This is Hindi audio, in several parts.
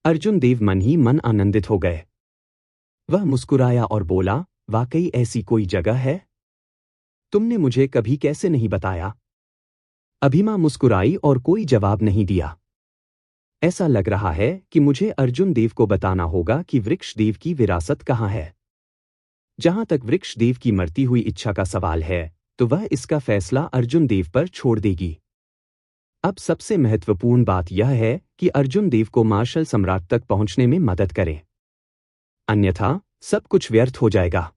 अर्जुन देव मन ही मन आनंदित हो गए। वह मुस्कुराया और बोला, वाकई ऐसी कोई जगह है? तुमने मुझे कभी कैसे नहीं बताया? अभिमा मुस्कुराई और कोई जवाब नहीं दिया। ऐसा लग रहा है कि मुझे अर्जुन देव को बताना होगा कि वृक्षदेव की विरासत कहाँ है। जहां तक वृक्षदेव की मरती हुई इच्छा का सवाल है, तो वह इसका फैसला अर्जुन देव पर छोड़ देगी। अब सबसे महत्वपूर्ण बात यह है कि अर्जुन देव को मार्शल सम्राट तक पहुंचने में मदद करें, अन्यथा सब कुछ व्यर्थ हो जाएगा।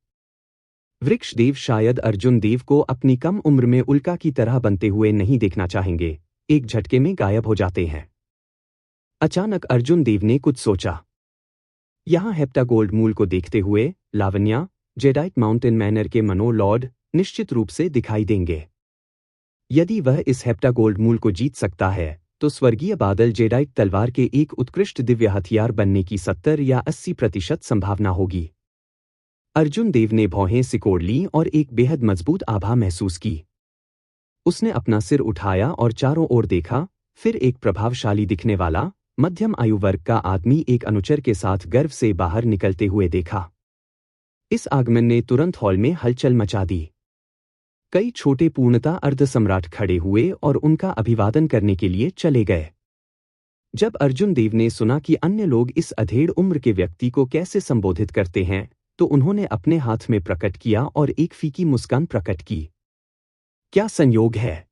वृक्षदेव शायद अर्जुन देव को अपनी कम उम्र में उल्का की तरह बनते हुए नहीं देखना चाहेंगे, एक झटके में गायब हो जाते हैं। अचानक अर्जुन देव ने कुछ सोचा। यहां हेप्टागोल्ड मूल को देखते हुए लावण्या, जेडाइट माउंटेन मैनर के मनोलॉर्ड, निश्चित रूप से दिखाई देंगे। यदि वह इस हेप्टागोल्ड मूल को जीत सकता है, तो स्वर्गीय बादल जेडाइट तलवार के एक उत्कृष्ट दिव्य हथियार बनने की 70 या 80% संभावना होगी। अर्जुन देव ने भौहें सिकोड़ लीं और एक बेहद मजबूत आभा महसूस की। उसने अपना सिर उठाया और चारों ओर देखा, फिर एक प्रभावशाली दिखने वाला, मध्यम आयु वर्ग का आदमी एक अनुचर के साथ गर्व से बाहर निकलते हुए देखा। इस आगमन ने तुरंत हॉल में हलचल मचा दी। कई छोटे पूर्णता अर्धसम्राट खड़े हुए और उनका अभिवादन करने के लिए चले गए। जब अर्जुन देव ने सुना कि अन्य लोग इस अधेड़ उम्र के व्यक्ति को कैसे संबोधित करते हैं, तो उन्होंने अपने हाथ में प्रकट किया और एक फीकी मुस्कान प्रकट की। क्या संयोग है!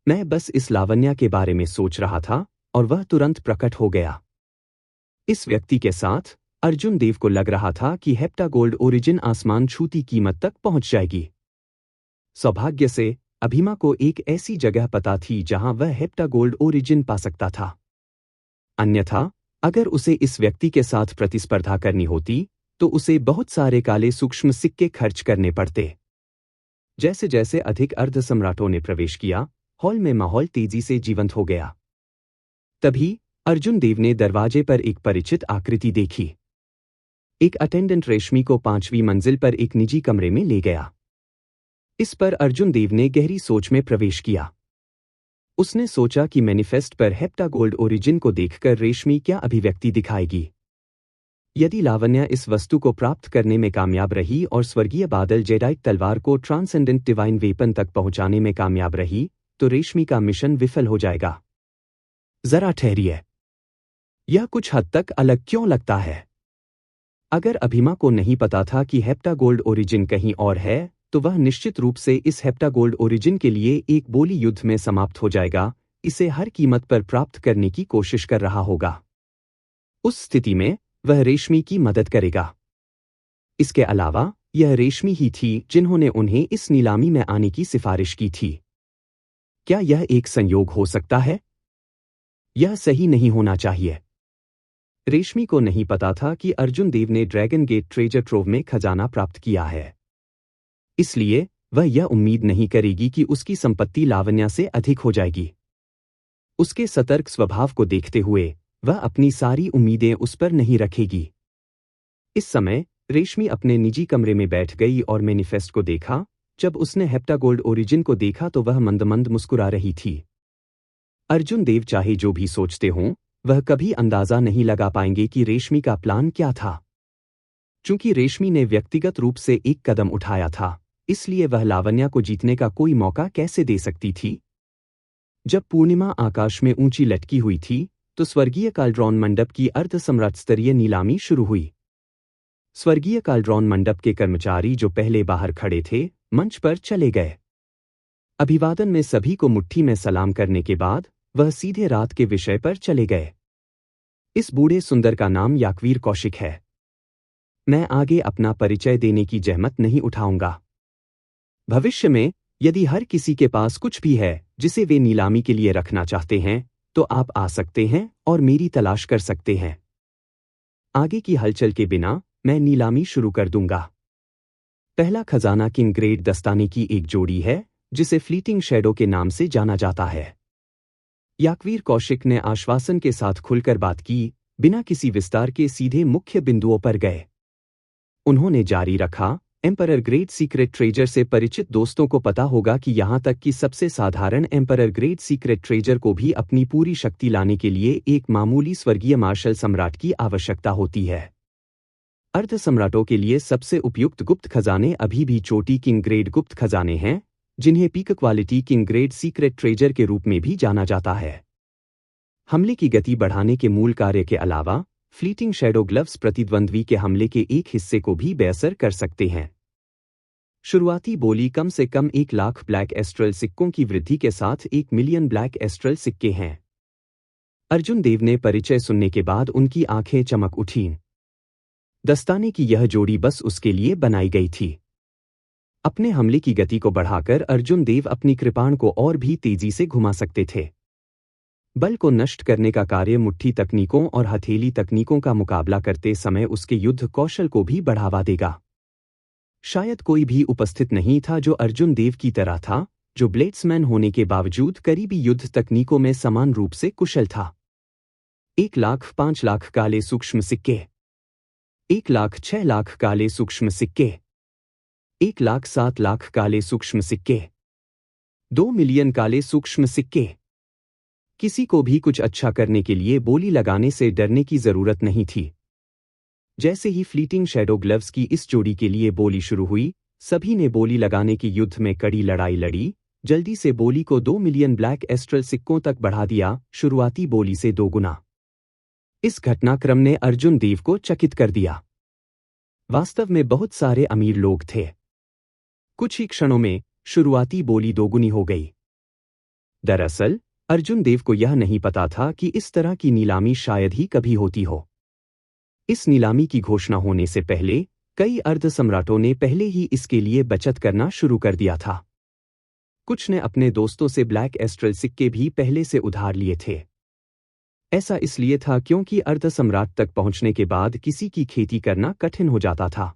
मैं बस इस लावण्या के बारे में सोच रहा था और वह तुरंत प्रकट हो गया। इस व्यक्ति के साथ अर्जुन देव को लग रहा था कि हेप्टागोल्ड ओरिजिन आसमान छूती कीमत तक पहुंच जाएगी। सौभाग्य से अभिमा को एक ऐसी जगह पता थी जहां वह हेप्टागोल्ड ओरिजिन पा सकता था। अन्यथा अगर उसे इस व्यक्ति के साथ प्रतिस्पर्धा करनी होती, तो उसे बहुत सारे काले सूक्ष्म सिक्के खर्च करने पड़ते। जैसे जैसे अधिक अर्धसम्राटों ने प्रवेश किया, हॉल में माहौल तेजी से जीवंत हो गया। तभी अर्जुन देव ने दरवाजे पर एक परिचित आकृति देखी। एक अटेंडेंट रेशमी को 5वीं मंजिल पर एक निजी कमरे में ले गया। इस पर अर्जुन देव ने गहरी सोच में प्रवेश किया। उसने सोचा कि मैनिफेस्ट पर हेप्टागोल्ड ओरिजिन को देखकर रेशमी क्या अभिव्यक्ति दिखाएगी। यदि लावण्या इस वस्तु को प्राप्त करने में कामयाब रही और स्वर्गीय बादल जेडाइट तलवार को ट्रांसेंडेंट डिवाइन वेपन तक पहुंचाने में कामयाब रही, तो रेशमी का मिशन विफल हो जाएगा। जरा ठहरिए, यह कुछ हद तक अलग क्यों लगता है? अगर अभिमा को नहीं पता था कि हेप्टागोल्ड ओरिजिन कहीं और है, तो वह निश्चित रूप से इस हेप्टागोल्ड ओरिजिन के लिए एक बोली युद्ध में समाप्त हो जाएगा, इसे हर कीमत पर प्राप्त करने की कोशिश कर रहा होगा। उस स्थिति में वह रेशमी की मदद करेगा। इसके अलावा यह रेशमी ही थी जिन्होंने उन्हें इस नीलामी में आने की सिफारिश की थी। क्या यह एक संयोग हो सकता है? यह सही नहीं होना चाहिए। रेशमी को नहीं पता था कि अर्जुन देव ने ड्रैगन गेट ट्रेजर ट्रोव में खजाना प्राप्त किया है। इसलिए वह यह उम्मीद नहीं करेगी कि उसकी संपत्ति लावण्या से अधिक हो जाएगी। उसके सतर्क स्वभाव को देखते हुए वह अपनी सारी उम्मीदें उस पर नहीं रखेगी। इस समय रेशमी अपने निजी कमरे में बैठ गई और मैनिफेस्ट को देखा। जब उसने हेप्टागोल्ड ओरिजिन को देखा तो वह मंद मंद मुस्कुरा रही थी। अर्जुन देव चाहे जो भी सोचते हों, वह कभी अंदाजा नहीं लगा पाएंगे कि रेशमी का प्लान क्या था। चूंकि रेशमी ने व्यक्तिगत रूप से एक कदम उठाया था, इसलिए वह लावण्या को जीतने का कोई मौका कैसे दे सकती थी? जब पूर्णिमा आकाश में ऊंची लटकी हुई थी, तो स्वर्गीय काल्ड्रॉन मंडप की अर्धसम्राट स्तरीय नीलामी शुरू हुई। स्वर्गीय काल्ड्रॉन मंडप के कर्मचारी जो पहले बाहर खड़े थे, मंच पर चले गए। अभिवादन में सभी को मुट्ठी में सलाम करने के बाद वह सीधे रात के विषय पर चले गए। इस बूढ़े सुंदर का नाम याकवीर कौशिक है। मैं आगे अपना परिचय देने की जहमत नहीं उठाऊंगा। भविष्य में यदि हर किसी के पास कुछ भी है जिसे वे नीलामी के लिए रखना चाहते हैं, तो आप आ सकते हैं और मेरी तलाश कर सकते हैं। आगे की हलचल के बिना मैं नीलामी शुरू कर दूंगा। पहला खजाना किंग ग्रेड दस्ताने की एक जोड़ी है, जिसे फ्लीटिंग शैडो के नाम से जाना जाता है। याकवीर कौशिक ने आश्वासन के साथ खुलकर बात की, बिना किसी विस्तार के सीधे मुख्य बिंदुओं पर गए। उन्होंने जारी रखा, एम्परर ग्रेड सीक्रेट ट्रेजर से परिचित दोस्तों को पता होगा कि यहाँ तक कि सबसे साधारण एम्परर ग्रेड सीक्रेट ट्रेजर को भी अपनी पूरी शक्ति लाने के लिए एक मामूली स्वर्गीय मार्शल सम्राट की आवश्यकता होती है। अर्ध सम्राटों के लिए सबसे उपयुक्त गुप्त खजाने अभी भी चोटी किंग ग्रेड गुप्त खजाने हैं, जिन्हें peak quality king grade secret treasure के रूप में भी जाना जाता है। हमले की गति बढ़ाने के मूल कार्य के अलावा फ्लीटिंग शैडो ग्लव्स प्रतिद्वंद्वी के हमले के एक हिस्से को भी बेअसर कर सकते हैं। शुरुआती बोली कम से कम 1 लाख ब्लैक एस्ट्रल सिक्कों की वृद्धि के साथ 1 मिलियन ब्लैक एस्ट्रल सिक्के हैं। अर्जुन देव ने परिचय सुनने के बाद उनकी आंखें चमक उठीं। दस्ताने की यह जोड़ी बस उसके लिए बनाई गई थी। अपने हमले की गति को बढ़ाकर अर्जुन देव अपनी कृपाण को और भी तेजी से घुमा सकते थे। बल को नष्ट करने का कार्य मुट्ठी तकनीकों और हथेली तकनीकों का मुकाबला करते समय उसके युद्ध कौशल को भी बढ़ावा देगा। शायद कोई भी उपस्थित नहीं था जो अर्जुन देव की तरह था, जो ब्लेड्समैन होने के बावजूद करीबी युद्ध तकनीकों में समान रूप से कुशल था। 1 लाख 5 लाख काले सूक्ष्म सिक्के, 1 लाख 6 लाख काले सूक्ष्म सिक्के, 1 लाख 7 लाख काले सूक्ष्म सिक्के, 2 मिलियन काले सूक्ष्म सिक्के। किसी को भी कुछ अच्छा करने के लिए बोली लगाने से डरने की जरूरत नहीं थी। जैसे ही फ्लीटिंग शैडो ग्लव्स की इस जोड़ी के लिए बोली शुरू हुई, सभी ने बोली लगाने की युद्ध में कड़ी लड़ाई लड़ी, जल्दी से बोली को 2 मिलियन ब्लैक एस्ट्रल सिक्कों तक बढ़ा दिया, शुरुआती बोली से 2 गुना। इस घटनाक्रम ने अर्जुन देव को चकित कर दिया। वास्तव में बहुत सारे अमीर लोग थे। कुछ ही क्षणों में शुरुआती बोली 2 गुनी हो गई। दरअसल अर्जुन देव को यह नहीं पता था कि इस तरह की नीलामी शायद ही कभी होती हो। इस नीलामी की घोषणा होने से पहले कई अर्ध सम्राटों ने पहले ही इसके लिए बचत करना शुरू कर दिया था। कुछ ने अपने दोस्तों से ब्लैक एस्ट्रल सिक्के भी पहले से उधार लिए थे। ऐसा इसलिए था क्योंकि अर्ध सम्राट तक पहुंचने के बाद किसी की खेती करना कठिन हो जाता था।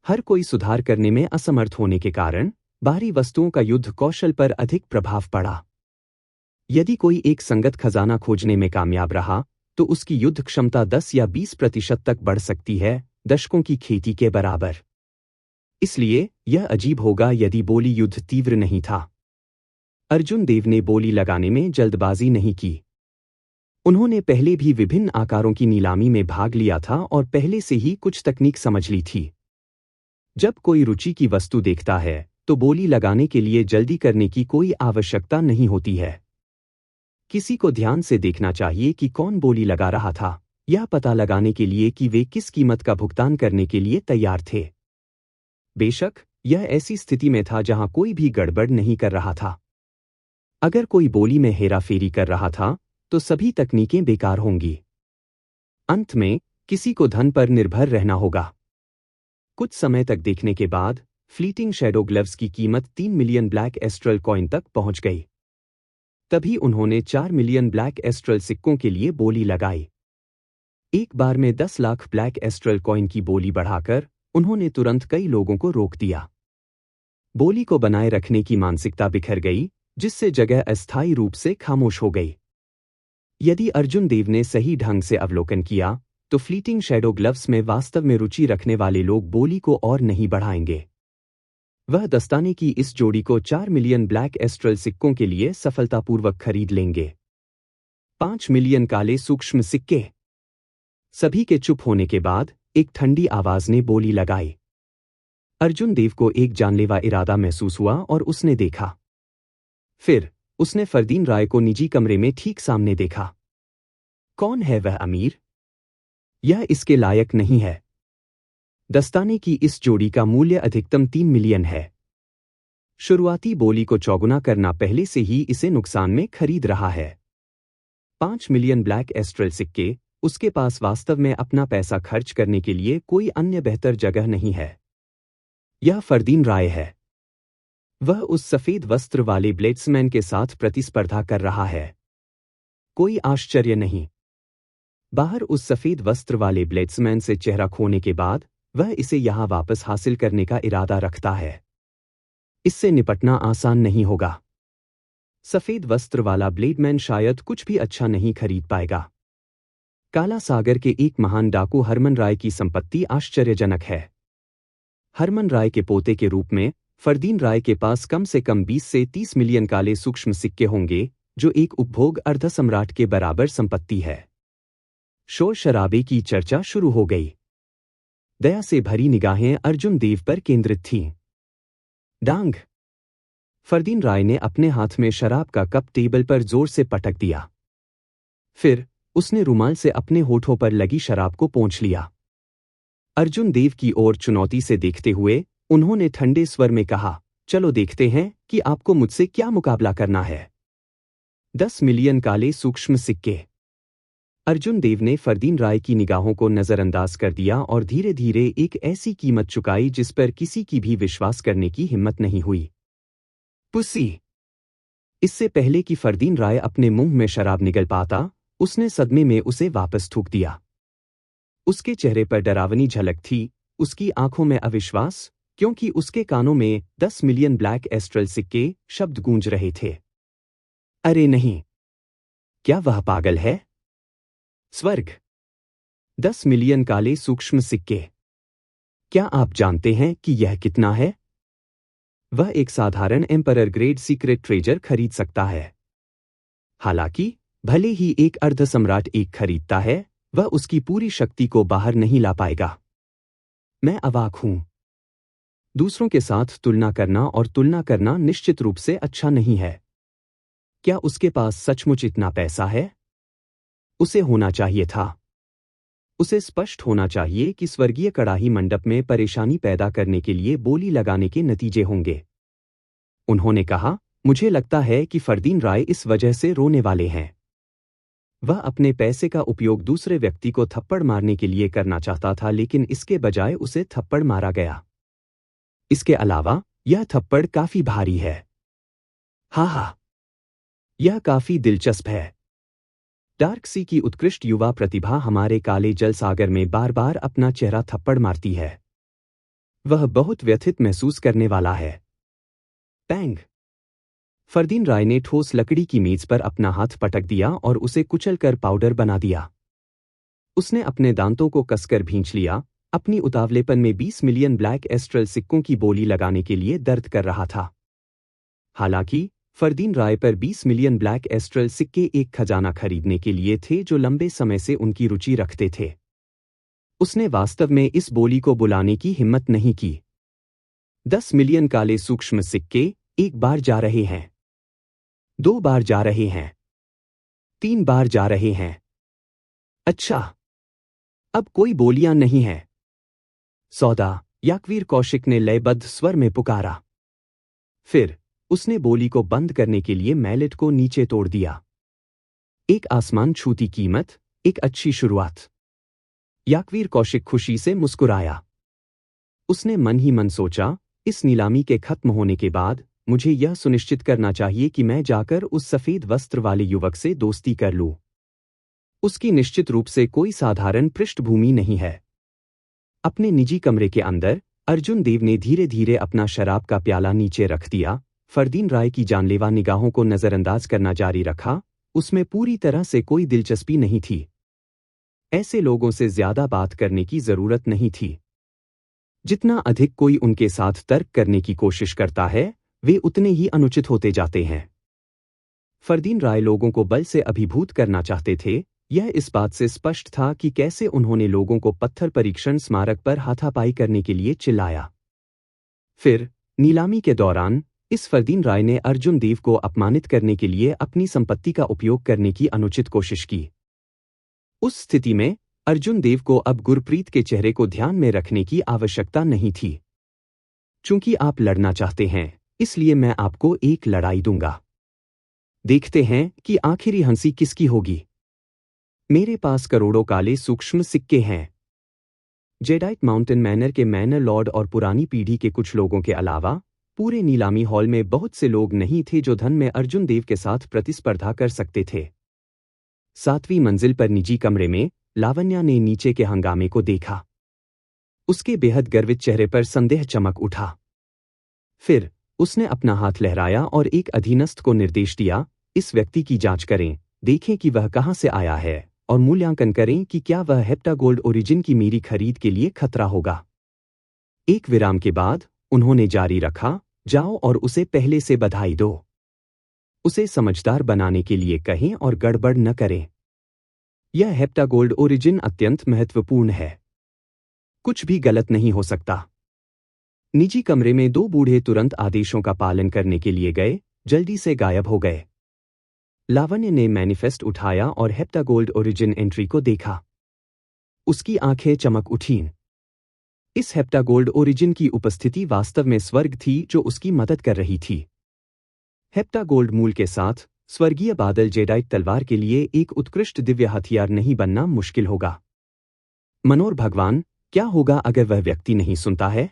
हर कोई सुधार करने में असमर्थ होने के कारण बाहरी वस्तुओं का युद्ध कौशल पर अधिक प्रभाव पड़ा। यदि कोई एक संगत खजाना खोजने में कामयाब रहा, तो उसकी युद्ध क्षमता 10 या 20% तक बढ़ सकती है, दशकों की खेती के बराबर। इसलिए यह अजीब होगा यदि बोली युद्ध तीव्र नहीं था। अर्जुन देव ने बोली लगाने में जल्दबाजी नहीं की। उन्होंने पहले भी विभिन्न आकारों की नीलामी में भाग लिया था और पहले से ही कुछ तकनीक समझ ली थी। जब कोई रुचि की वस्तु देखता है, तो बोली लगाने के लिए जल्दी करने की कोई आवश्यकता नहीं होती है। किसी को ध्यान से देखना चाहिए कि कौन बोली लगा रहा था, यह पता लगाने के लिए कि वे किस कीमत का भुगतान करने के लिए तैयार थे। बेशक यह ऐसी स्थिति में था जहां कोई भी गड़बड़ नहीं कर रहा था। अगर कोई बोली में हेराफेरी कर रहा था, तो सभी तकनीकें बेकार होंगी। अंत में किसी को धन पर निर्भर रहना होगा। कुछ समय तक देखने के बाद फ्लीटिंग शैडो ग्लव्स की कीमत 3 मिलियन ब्लैक एस्ट्रल कॉइन तक पहुंच गई। तभी उन्होंने 4 मिलियन ब्लैक एस्ट्रल सिक्कों के लिए बोली लगाई। एक बार में 10 लाख ब्लैक एस्ट्रल कॉइन की बोली बढ़ाकर उन्होंने तुरंत कई लोगों को रोक दिया। बोली को बनाए रखने की मानसिकता बिखर गई, जिससे जगह अस्थायी रूप से खामोश हो गई। यदि अर्जुन देव ने सही ढंग से अवलोकन किया, तो फ्लीटिंग शैडो ग्लव्स में वास्तव में रुचि रखने वाले लोग बोली को और नहीं बढ़ाएंगे। वह दस्ताने की इस जोड़ी को 4 मिलियन ब्लैक एस्ट्रल सिक्कों के लिए सफलतापूर्वक खरीद लेंगे। 5 मिलियन काले सूक्ष्म सिक्के। सभी के चुप होने के बाद एक ठंडी आवाज ने बोली लगाई। अर्जुन देव को एक जानलेवा इरादा महसूस हुआ और उसने देखा। फिर उसने फरदीन राय को निजी कमरे में ठीक सामने देखा। कौन है वह अमीर? यह इसके लायक नहीं है। दस्ताने की इस जोड़ी का मूल्य अधिकतम 3 मिलियन है। शुरुआती बोली को चौगुना करना पहले से ही इसे नुकसान में खरीद रहा है। 5 मिलियन ब्लैक एस्ट्रल सिक्के, उसके पास वास्तव में अपना पैसा खर्च करने के लिए कोई अन्य बेहतर जगह नहीं है। यह फरदीन राय है। वह उस सफेद वस्त्र वाले ब्लेड्समैन के साथ प्रतिस्पर्धा कर रहा है। कोई आश्चर्य नहीं। बाहर उस सफेद वस्त्र वाले ब्लेड्समैन से चेहरा खोने के बाद वह इसे यहां वापस हासिल करने का इरादा रखता है। इससे निपटना आसान नहीं होगा। सफेद वस्त्र वाला ब्लेडमैन शायद कुछ भी अच्छा नहीं खरीद पाएगा। काला सागर के एक महान डाकू हरमन राय की संपत्ति आश्चर्यजनक है। हरमन राय के पोते के रूप में फरदीन राय के पास कम से कम 20 से 30 मिलियन काले सूक्ष्म सिक्के होंगे, जो एक उपभोग अर्धसम्राट के बराबर संपत्ति है। शोर शराबे की चर्चा शुरू हो गई। दया से भरी निगाहें अर्जुन देव पर केंद्रित थीं। डांग। फरदीन राय ने अपने हाथ में शराब का कप टेबल पर जोर से पटक दिया। फिर उसने रुमाल से अपने होठों पर लगी शराब को पोंछ लिया। अर्जुन देव की ओर चुनौती से देखते हुए उन्होंने ठंडे स्वर में कहा, चलो देखते हैं कि आपको मुझसे क्या मुकाबला करना है। 10 मिलियन काले सूक्ष्म सिक्के। अर्जुन देव ने फरदीन राय की निगाहों को नजरअंदाज कर दिया और धीरे धीरे एक ऐसी कीमत चुकाई जिस पर किसी की भी विश्वास करने की हिम्मत नहीं हुई। पुसी। इससे पहले कि फरदीन राय अपने मुंह में शराब निगल पाता, उसने सदमे में उसे वापस थूक दिया। उसके चेहरे पर डरावनी झलक थी, उसकी आंखों में अविश्वास, क्योंकि उसके कानों में 10 मिलियन ब्लैक एस्ट्रल सिक्के शब्द गूंज रहे थे। अरे नहीं! क्या वह पागल है? स्वर्ग! 10 मिलियन काले सूक्ष्म सिक्के! क्या आप जानते हैं कि यह कितना है? वह एक साधारण एम्परर ग्रेड सीक्रेट ट्रेजर खरीद सकता है। हालांकि भले ही एक अर्धसम्राट एक खरीदता है, वह उसकी पूरी शक्ति को बाहर नहीं ला पाएगा। मैं अवाक हूं। दूसरों के साथ तुलना करना और तुलना करना निश्चित रूप से अच्छा नहीं है। क्या उसके पास सचमुच इतना पैसा है? उसे होना चाहिए था। उसे स्पष्ट होना चाहिए कि स्वर्गीय कड़ाही मंडप में परेशानी पैदा करने के लिए बोली लगाने के नतीजे होंगे। उन्होंने कहा, मुझे लगता है कि फरदीन राय इस वजह से रोने वाले हैं। वह अपने पैसे का उपयोग दूसरे व्यक्ति को थप्पड़ मारने के लिए करना चाहता था, लेकिन इसके बजाय उसे थप्पड़ मारा गया। इसके अलावा यह थप्पड़ काफी भारी है। हा, यह काफी दिलचस्प है। डार्क सी की उत्कृष्ट युवा प्रतिभा हमारे काले जल सागर में बार बार अपना चेहरा थप्पड़ मारती है। वह बहुत व्यथित महसूस करने वाला है। पैंग। फरदीन राय ने ठोस लकड़ी की मेज पर अपना हाथ पटक दिया और उसे कुचलकर पाउडर बना दिया। उसने अपने दांतों को कसकर भींच लिया, अपनी उतावलेपन में 20 मिलियन ब्लैक एस्ट्रल सिक्कों की बोली लगाने के लिए दर्द कर रहा था। हालांकि फरदीन राय पर 20 मिलियन ब्लैक एस्ट्रल सिक्के एक खजाना खरीदने के लिए थे जो लंबे समय से उनकी रुचि रखते थे। उसने वास्तव में इस बोली को बुलाने की हिम्मत नहीं की। 10 मिलियन काले सूक्ष्म सिक्के एक बार जा रहे हैं, 2 बार जा रहे हैं, 3 बार जा रहे हैं। अच्छा, अब कोई बोलियां नहीं है। सौदा, याकवीर कौशिक ने लयबद्ध स्वर में पुकारा। फिर उसने बोली को बंद करने के लिए मैलेट को नीचे तोड़ दिया। एक आसमान छूती कीमत, एक अच्छी शुरुआत। याकवीर कौशिक खुशी से मुस्कुराया। उसने मन ही मन सोचा, इस नीलामी के खत्म होने के बाद मुझे यह सुनिश्चित करना चाहिए कि मैं जाकर उस सफेद वस्त्र वाले युवक से दोस्ती कर लूं। उसकी निश्चित रूप से कोई साधारण पृष्ठभूमि नहीं है। अपने निजी कमरे के अंदर अर्जुन देव ने धीरे धीरे अपना शराब का प्याला नीचे रख दिया। फरदीन राय की जानलेवा निगाहों को नजरअंदाज करना जारी रखा। उसमें पूरी तरह से कोई दिलचस्पी नहीं थी। ऐसे लोगों से ज्यादा बात करने की जरूरत नहीं थी। जितना अधिक कोई उनके साथ तर्क करने की कोशिश करता है, वे उतने ही अनुचित होते जाते हैं। फरदीन राय लोगों को बल से अभिभूत करना चाहते थे। यह इस बात से स्पष्ट था कि कैसे उन्होंने लोगों को पत्थर परीक्षण स्मारक पर हाथापाई करने के लिए चिल्लाया। फिर नीलामी के दौरान इस फरदीन राय ने अर्जुन देव को अपमानित करने के लिए अपनी संपत्ति का उपयोग करने की अनुचित कोशिश की। उस स्थिति में अर्जुन देव को अब गुरप्रीत के चेहरे को ध्यान में रखने की आवश्यकता नहीं थी। चूंकि आप लड़ना चाहते हैं, इसलिए मैं आपको एक लड़ाई दूंगा। देखते हैं कि आखिरी हंसी किसकी होगी। मेरे पास करोड़ों काले सूक्ष्म सिक्के हैं। जेडाइट माउंटेन मैनर के मैनर लॉर्ड और पुरानी पीढ़ी के कुछ लोगों के अलावा पूरे नीलामी हॉल में बहुत से लोग नहीं थे जो धन में अर्जुन देव के साथ प्रतिस्पर्धा कर सकते थे। 7वीं मंजिल पर निजी कमरे में लावण्या ने नीचे के हंगामे को देखा। उसके बेहद गर्वित चेहरे पर संदेह चमक उठा। फिर उसने अपना हाथ लहराया और एक अधीनस्थ को निर्देश दिया, इस व्यक्ति की जांच करें, देखें कि वह कहां से आया है और मूल्यांकन करें कि क्या वह हेप्टागोल्ड ओरिजिन की मेरी खरीद के लिए खतरा होगा। एक विराम के बाद उन्होंने जारी रखा, जाओ और उसे पहले से बधाई दो। उसे समझदार बनाने के लिए कहें और गड़बड़ न करें। यह हेप्टागोल्ड ओरिजिन अत्यंत महत्वपूर्ण है। कुछ भी गलत नहीं हो सकता। निजी कमरे में दो बूढ़े तुरंत आदेशों का पालन करने के लिए गए, जल्दी से गायब हो गए। लावण्य ने मैनिफेस्ट उठाया और हेप्टागोल्ड ओरिजिन एंट्री को देखा। उसकी आंखें चमक उठीं। इस हेप्टागोल्ड ओरिजिन की उपस्थिति वास्तव में स्वर्ग थी जो उसकी मदद कर रही थी। हेप्टागोल्ड मूल के साथ स्वर्गीय बादल जेडाइट तलवार के लिए एक उत्कृष्ट दिव्य हथियार नहीं बनना मुश्किल होगा। मनोर भगवान, क्या होगा अगर वह व्यक्ति नहीं सुनता है?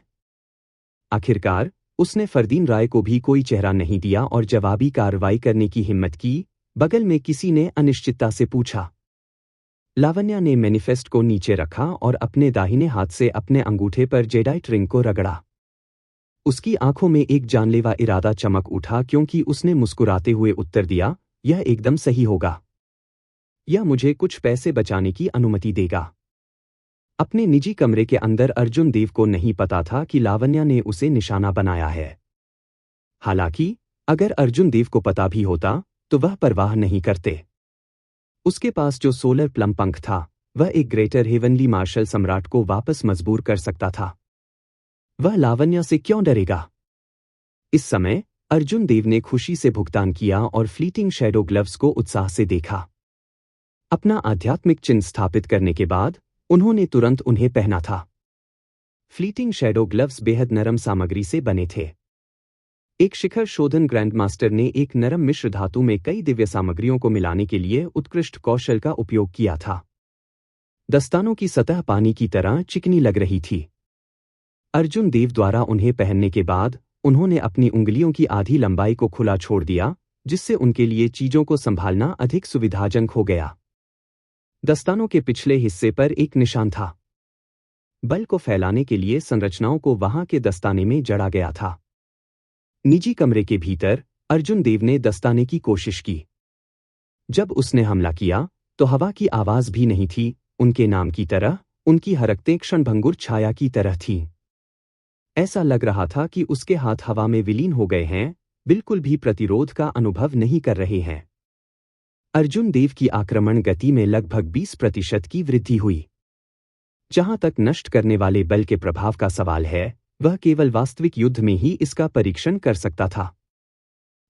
आखिरकार उसने फरदीन राय को भी कोई चेहरा नहीं दिया और जवाबी कार्रवाई करने की हिम्मत की। बगल में किसी ने अनिश्चितता से पूछा। लावण्या ने मैनिफेस्ट को नीचे रखा और अपने दाहिने हाथ से अपने अंगूठे पर जेडाइट रिंग को रगड़ा। उसकी आंखों में एक जानलेवा इरादा चमक उठा क्योंकि उसने मुस्कुराते हुए उत्तर दिया, यह एकदम सही होगा। यह मुझे कुछ पैसे बचाने की अनुमति देगा। अपने निजी कमरे के अंदर अर्जुन देव को नहीं पता था कि लावण्या ने उसे निशाना बनाया है। हालांकि अगर अर्जुन देव को पता भी होता तो वह परवाह नहीं करते। उसके पास जो सोलर प्लम पंख था वह एक ग्रेटर हेवनली मार्शल सम्राट को वापस मजबूर कर सकता था। वह लावण्या से क्यों डरेगा? इस समय अर्जुन देव ने खुशी से भुगतान किया और फ्लीटिंग शैडो ग्लव्स को उत्साह से देखा। अपना आध्यात्मिक चिन्ह स्थापित करने के बाद उन्होंने तुरंत उन्हें पहना था। फ्लीटिंग शैडो ग्लव्स बेहद नरम सामग्री से बने थे। एक शिखर शोधन ग्रैंडमास्टर ने एक नरम मिश्र धातु में कई दिव्य सामग्रियों को मिलाने के लिए उत्कृष्ट कौशल का उपयोग किया था। दस्तानों की सतह पानी की तरह चिकनी लग रही थी। अर्जुन देव द्वारा उन्हें पहनने के बाद उन्होंने अपनी उंगलियों की आधी लंबाई को खुला छोड़ दिया, जिससे उनके लिए चीजों को संभालना अधिक सुविधाजनक हो गया। दस्तानों के पिछले हिस्से पर एक निशान था। बल को फैलाने के लिए संरचनाओं को वहां के दस्ताने में जड़ा गया था। निजी कमरे के भीतर अर्जुन देव ने दस्ताने की कोशिश की। जब उसने हमला किया तो हवा की आवाज भी नहीं थी। उनके नाम की तरह उनकी हरकतें क्षणभंगुर छाया की तरह थीं। ऐसा लग रहा था कि उसके हाथ हवा में विलीन हो गए हैं, बिल्कुल भी प्रतिरोध का अनुभव नहीं कर रहे हैं। अर्जुन देव की आक्रमण गति में लगभग 20% की वृद्धि हुई। जहां तक नष्ट करने वाले बल के प्रभाव का सवाल है, वह केवल वास्तविक युद्ध में ही इसका परीक्षण कर सकता था।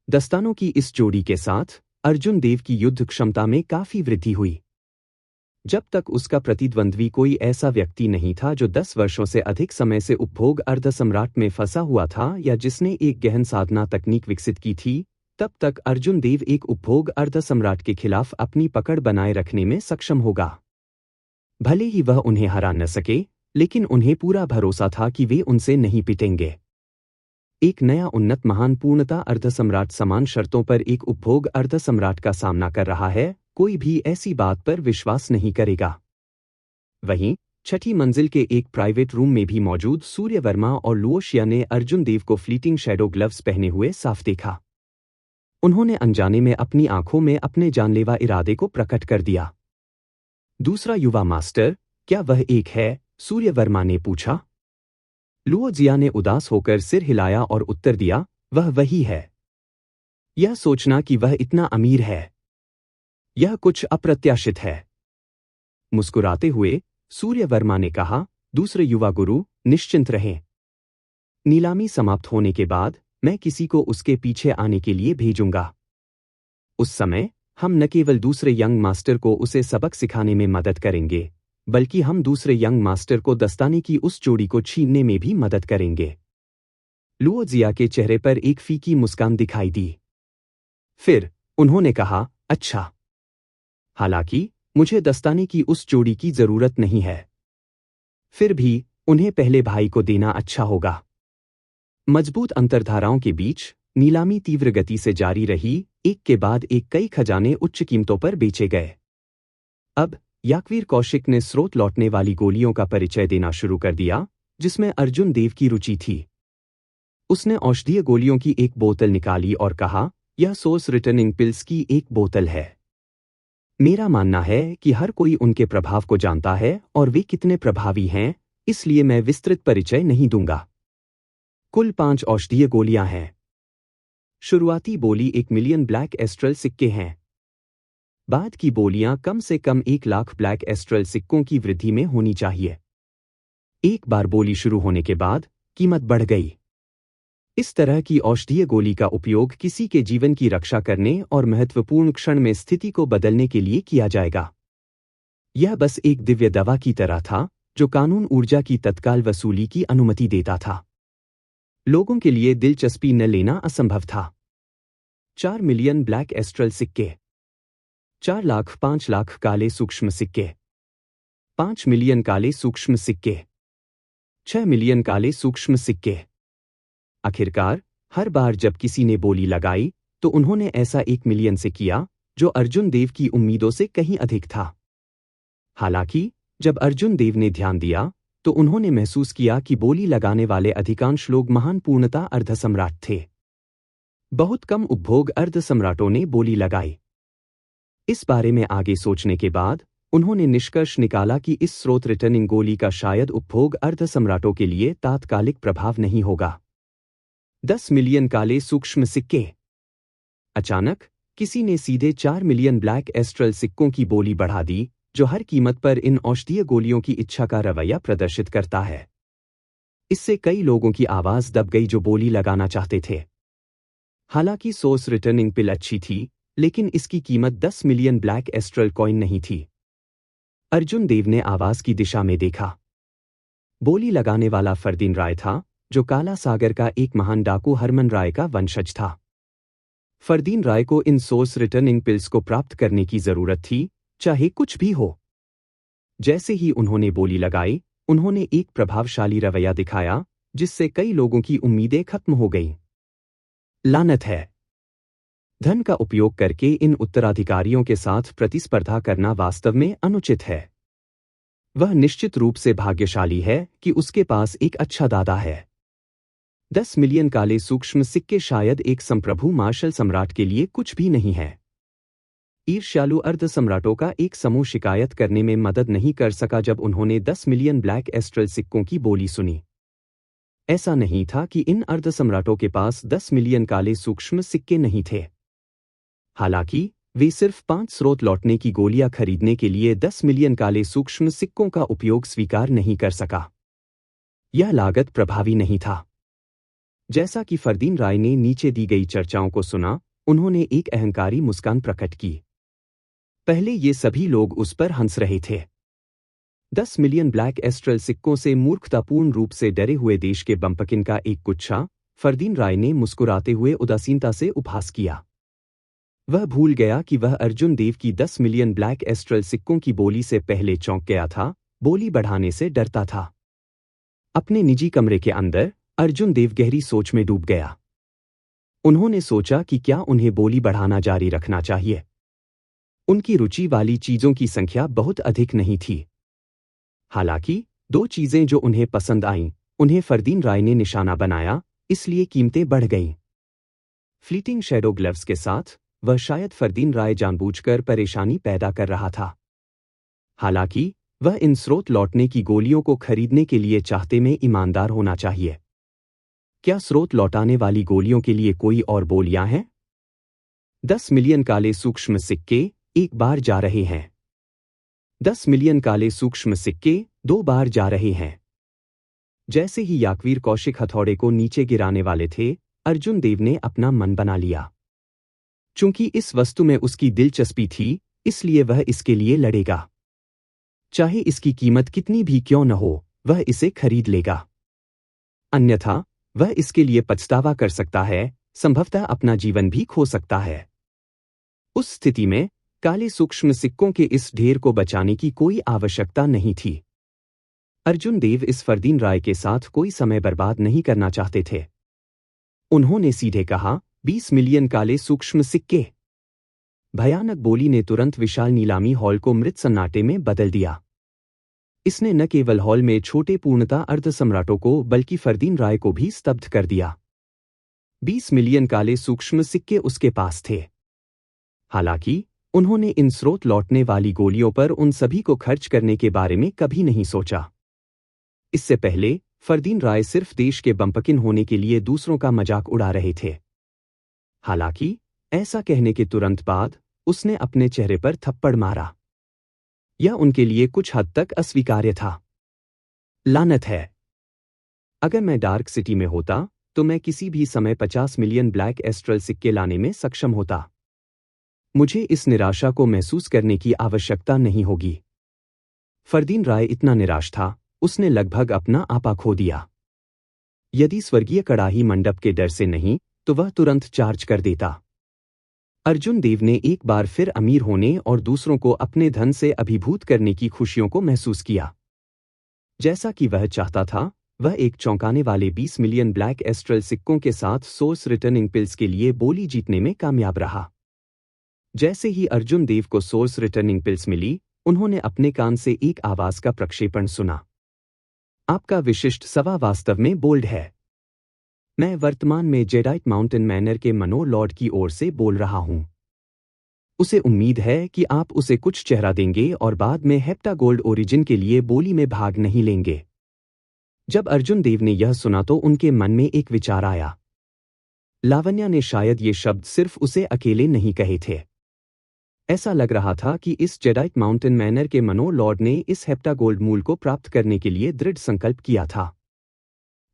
दस्तानों की इस जोड़ी के साथ अर्जुन देव की युद्ध क्षमता में काफी वृद्धि हुई। जब तक उसका प्रतिद्वंद्वी कोई ऐसा व्यक्ति नहीं था जो 10 वर्षों से अधिक समय से उपभोग अर्धसम्राट में फंसा हुआ था या जिसने एक गहन साधना तकनीक विकसित की थी, तब तक अर्जुन देव एक उपभोग अर्धसम्राट के खिलाफ अपनी पकड़ बनाए रखने में सक्षम होगा। भले ही वह उन्हें हरा न सके, लेकिन उन्हें पूरा भरोसा था कि वे उनसे नहीं पिटेंगे। एक नया उन्नत महान पूर्णता अर्धसम्राट समान शर्तों पर एक उपभोग अर्धसम्राट का सामना कर रहा है, कोई भी ऐसी बात पर विश्वास नहीं करेगा। वहीं छठी मंजिल के एक प्राइवेट रूम में भी मौजूद सूर्य वर्मा और लुओशिया ने अर्जुन देव को फ्लीटिंग शैडो ग्लव्स पहने हुए साफ देखा। उन्होंने अनजाने में अपनी आंखों में अपने जानलेवा इरादे को प्रकट कर दिया। दूसरा युवा मास्टर, क्या वह एक है? सूर्य वर्मा ने पूछा। लुओजिया ने उदास होकर सिर हिलाया और उत्तर दिया, वह वही है। यह सोचना कि वह इतना अमीर है, यह कुछ अप्रत्याशित है। मुस्कुराते हुए सूर्य वर्मा ने कहा, दूसरे युवा गुरु, निश्चिंत रहें। नीलामी समाप्त होने के बाद मैं किसी को उसके पीछे आने के लिए भेजूंगा। उस समय हम न केवल दूसरे यंग मास्टर को उसे सबक सिखाने में मदद करेंगे, बल्कि हम दूसरे यंग मास्टर को दस्ताने की उस जोड़ी को छीनने में भी मदद करेंगे। लुओजिया के चेहरे पर एक फीकी मुस्कान दिखाई दी। फिर उन्होंने कहा, अच्छा, हालांकि मुझे दस्ताने की उस जोड़ी की जरूरत नहीं है। फिर भी उन्हें पहले भाई को देना अच्छा होगा। मजबूत अंतर्धाराओं के बीच नीलामी तीव्र गति से जारी रही। एक के बाद एक कई खजाने उच्च कीमतों पर बेचे गए। अब याकवीर कौशिक ने स्रोत लौटने वाली गोलियों का परिचय देना शुरू कर दिया, जिसमें अर्जुन देव की रुचि थी। उसने औषधीय गोलियों की एक बोतल निकाली और कहा, यह सोर्स रिटर्निंग पिल्स की एक बोतल है। मेरा मानना है कि हर कोई उनके प्रभाव को जानता है और वे कितने प्रभावी हैं, इसलिए मैं विस्तृत परिचय नहीं दूंगा। कुल 5 औषधीय गोलियां हैं। शुरुआती बोली 1 मिलियन ब्लैक एस्ट्रल सिक्के हैं। बाद की बोलियां कम से कम 1 लाख ब्लैक एस्ट्रल सिक्कों की वृद्धि में होनी चाहिए। एक बार बोली शुरू होने के बाद कीमत बढ़ गई। इस तरह की औषधीय गोली का उपयोग किसी के जीवन की रक्षा करने और महत्वपूर्ण क्षण में स्थिति को बदलने के लिए किया जाएगा। यह बस एक दिव्य दवा की तरह था जो कानून ऊर्जा की तत्काल वसूली की अनुमति देता था। लोगों के लिए दिलचस्पी न लेना असंभव था। 4 मिलियन ब्लैक एस्ट्रल सिक्के, 4 लाख 5 लाख काले सूक्ष्म सिक्के, 5 मिलियन काले सूक्ष्म सिक्के, 6 मिलियन काले सूक्ष्म सिक्के। आखिरकार हर बार जब किसी ने बोली लगाई तो उन्होंने ऐसा 1 मिलियन से किया, जो अर्जुन देव की उम्मीदों से कहीं अधिक था। हालांकि जब अर्जुन देव ने ध्यान दिया तो उन्होंने महसूस किया कि बोली लगाने वाले अधिकांश लोग महान पूर्णता अर्धसम्राट थे। बहुत कम उपभोग अर्धसम्राटों ने बोली लगाई। इस बारे में आगे सोचने के बाद उन्होंने निष्कर्ष निकाला कि इस स्रोत रिटर्निंग गोली का शायद उपभोग अर्धसम्राटों के लिए तात्कालिक प्रभाव नहीं होगा। 10 मिलियन काले सूक्ष्म सिक्के। अचानक किसी ने सीधे 4 मिलियन ब्लैक एस्ट्रल सिक्कों की बोली बढ़ा दी, जो हर कीमत पर इन औषधीय गोलियों की इच्छा का रवैया प्रदर्शित करता है। इससे कई लोगों की आवाज दब गई जो बोली लगाना चाहते थे। हालांकि सोर्स रिटर्निंग पिल अच्छी थी, लेकिन इसकी कीमत 10 मिलियन ब्लैक एस्ट्रल कॉइन नहीं थी। अर्जुन देव ने आवाज की दिशा में देखा। बोली लगाने वाला फरदीन राय था, जो काला सागर का एक महान डाकू हरमन राय का वंशज था। फरदीन राय को इन सोर्स रिटर्निंग पिल्स को प्राप्त करने की जरूरत थी, चाहे कुछ भी हो। जैसे ही उन्होंने बोली लगाई, उन्होंने एक प्रभावशाली रवैया दिखाया, जिससे कई लोगों की उम्मीदें खत्म हो गईं। लानत है। धन का उपयोग करके इन उत्तराधिकारियों के साथ प्रतिस्पर्धा करना वास्तव में अनुचित है। वह निश्चित रूप से भाग्यशाली है कि उसके पास एक अच्छा दादा है। 10 मिलियन काले सूक्ष्म सिक्के शायद एक संप्रभु मार्शल सम्राट के लिए कुछ भी नहीं है। ईर्ष्यालु अर्ध सम्राटों का एक समूह शिकायत करने में मदद नहीं कर सका जब उन्होंने 10 मिलियन ब्लैक एस्ट्रल सिक्कों की बोली सुनी। ऐसा नहीं था कि इन अर्ध सम्राटों के पास 10 मिलियन काले सूक्ष्म सिक्के नहीं थे। हालांकि वे सिर्फ 5 स्रोत लौटने की गोलियां खरीदने के लिए 10 मिलियन काले सूक्ष्म सिक्कों का उपयोग स्वीकार नहीं कर सका। यह लागत प्रभावी नहीं था। जैसा कि फरदीन राय ने नीचे दी गई चर्चाओं को सुना, उन्होंने एक अहंकारी मुस्कान प्रकट की। पहले ये सभी लोग उस पर हंस रहे थे। 10 मिलियन ब्लैक एस्ट्रल सिक्कों से मूर्खतापूर्ण रूप से डरे हुए देश के बम्पकिन का एक गुच्छा, फरदीन राय ने मुस्कुराते हुए उदासीनता से उपहास किया। वह भूल गया कि वह अर्जुन देव की 10 मिलियन ब्लैक एस्ट्रल सिक्कों की बोली से पहले चौंक गया था, बोली बढ़ाने से डरता था। अपने निजी कमरे के अंदर अर्जुन देव गहरी सोच में डूब गया। उन्होंने सोचा कि क्या उन्हें बोली बढ़ाना जारी रखना चाहिए। उनकी रुचि वाली चीजों की संख्या बहुत अधिक नहीं थी। हालांकि 2 चीजें जो उन्हें पसंद आईं, उन्हें फरदीन राय ने निशाना बनाया, इसलिए कीमतें बढ़ गईं। फ्लीटिंग शैडो ग्लव्स के साथ वह शायद फरदीन राय जानबूझकर परेशानी पैदा कर रहा था। हालांकि वह इन स्रोत लौटने की गोलियों को खरीदने के लिए चाहते में ईमानदार होना चाहिए। क्या स्रोत लौटाने वाली गोलियों के लिए कोई और बोलियां हैं? 10 मिलियन काले सूक्ष्म सिक्के एक बार जा रहे हैं। 10 मिलियन काले सूक्ष्म सिक्के 2 बार जा रहे हैं। जैसे ही याकवीर कौशिक हथौड़े को नीचे गिराने वाले थे, अर्जुन देव ने अपना मन बना लिया। चूंकि इस वस्तु में उसकी दिलचस्पी थी, इसलिए वह इसके लिए लड़ेगा। चाहे इसकी कीमत कितनी भी क्यों न हो, वह इसे खरीद लेगा। अन्यथा वह इसके लिए पछतावा कर सकता है, संभवतः अपना जीवन भी खो सकता है। उस स्थिति में काले सूक्ष्म सिक्कों के इस ढेर को बचाने की कोई आवश्यकता नहीं थी। अर्जुन देव इस फरदीन राय के साथ कोई समय बर्बाद नहीं करना चाहते थे। उन्होंने सीधे कहा, 20 मिलियन काले सूक्ष्म सिक्के। भयानक बोली ने तुरंत विशाल नीलामी हॉल को मृत सन्नाटे में बदल दिया। इसने न केवल हॉल में छोटे पूर्णता अर्ध सम्राटों को बल्कि फरदीन राय को भी स्तब्ध कर दिया। 20 मिलियन काले सूक्ष्म सिक्के उसके पास थे। हालांकि उन्होंने इन स्रोत लौटने वाली गोलियों पर उन सभी को खर्च करने के बारे में कभी नहीं सोचा। इससे पहले फरदीन राय सिर्फ देश के बम्पकिन होने के लिए दूसरों का मजाक उड़ा रहे थे। हालांकि ऐसा कहने के तुरंत बाद उसने अपने चेहरे पर थप्पड़ मारा। यह उनके लिए कुछ हद तक अस्वीकार्य था। लानत है। अगर मैं डार्क सिटी में होता तो मैं किसी भी समय 50 मिलियन ब्लैक एस्ट्रल सिक्के लाने में सक्षम होता। मुझे इस निराशा को महसूस करने की आवश्यकता नहीं होगी। फरदीन राय इतना निराश था, उसने लगभग अपना आपा खो दिया। यदि स्वर्गीय कड़ाही मंडप के डर से नहीं तो वह तुरंत चार्ज कर देता। अर्जुन देव ने एक बार फिर अमीर होने और दूसरों को अपने धन से अभिभूत करने की खुशियों को महसूस किया। जैसा कि वह चाहता था, वह एक चौंकाने वाले 20 मिलियन ब्लैक एस्ट्रल सिक्कों के साथ सोर्स रिटर्निंग पिल्स के लिए बोली जीतने में कामयाब रहा। जैसे ही अर्जुन देव को सोर्स रिटर्निंग पिल्स मिली, उन्होंने अपने कान से एक आवाज का प्रक्षेपण सुना। आपका विशिष्ट सवा वास्तव में बोल्ड है। मैं वर्तमान में जेडाइट माउंटेन मैनर के मनोर लॉर्ड की ओर से बोल रहा हूं। उसे उम्मीद है कि आप उसे कुछ चेहरा देंगे और बाद में हेप्टागोल्ड ओरिजिन के लिए बोली में भाग नहीं लेंगे। जब अर्जुन देव ने यह सुना तो उनके मन में एक विचार आया। लावण्या ने शायद ये शब्द सिर्फ उसे अकेले नहीं कहे थे। ऐसा लग रहा था कि इस जेडाइट माउंटेन मैनर के मनोर लॉर्ड ने इस हेप्टागोल्ड मूल को प्राप्त करने के लिए दृढ़ संकल्प किया था।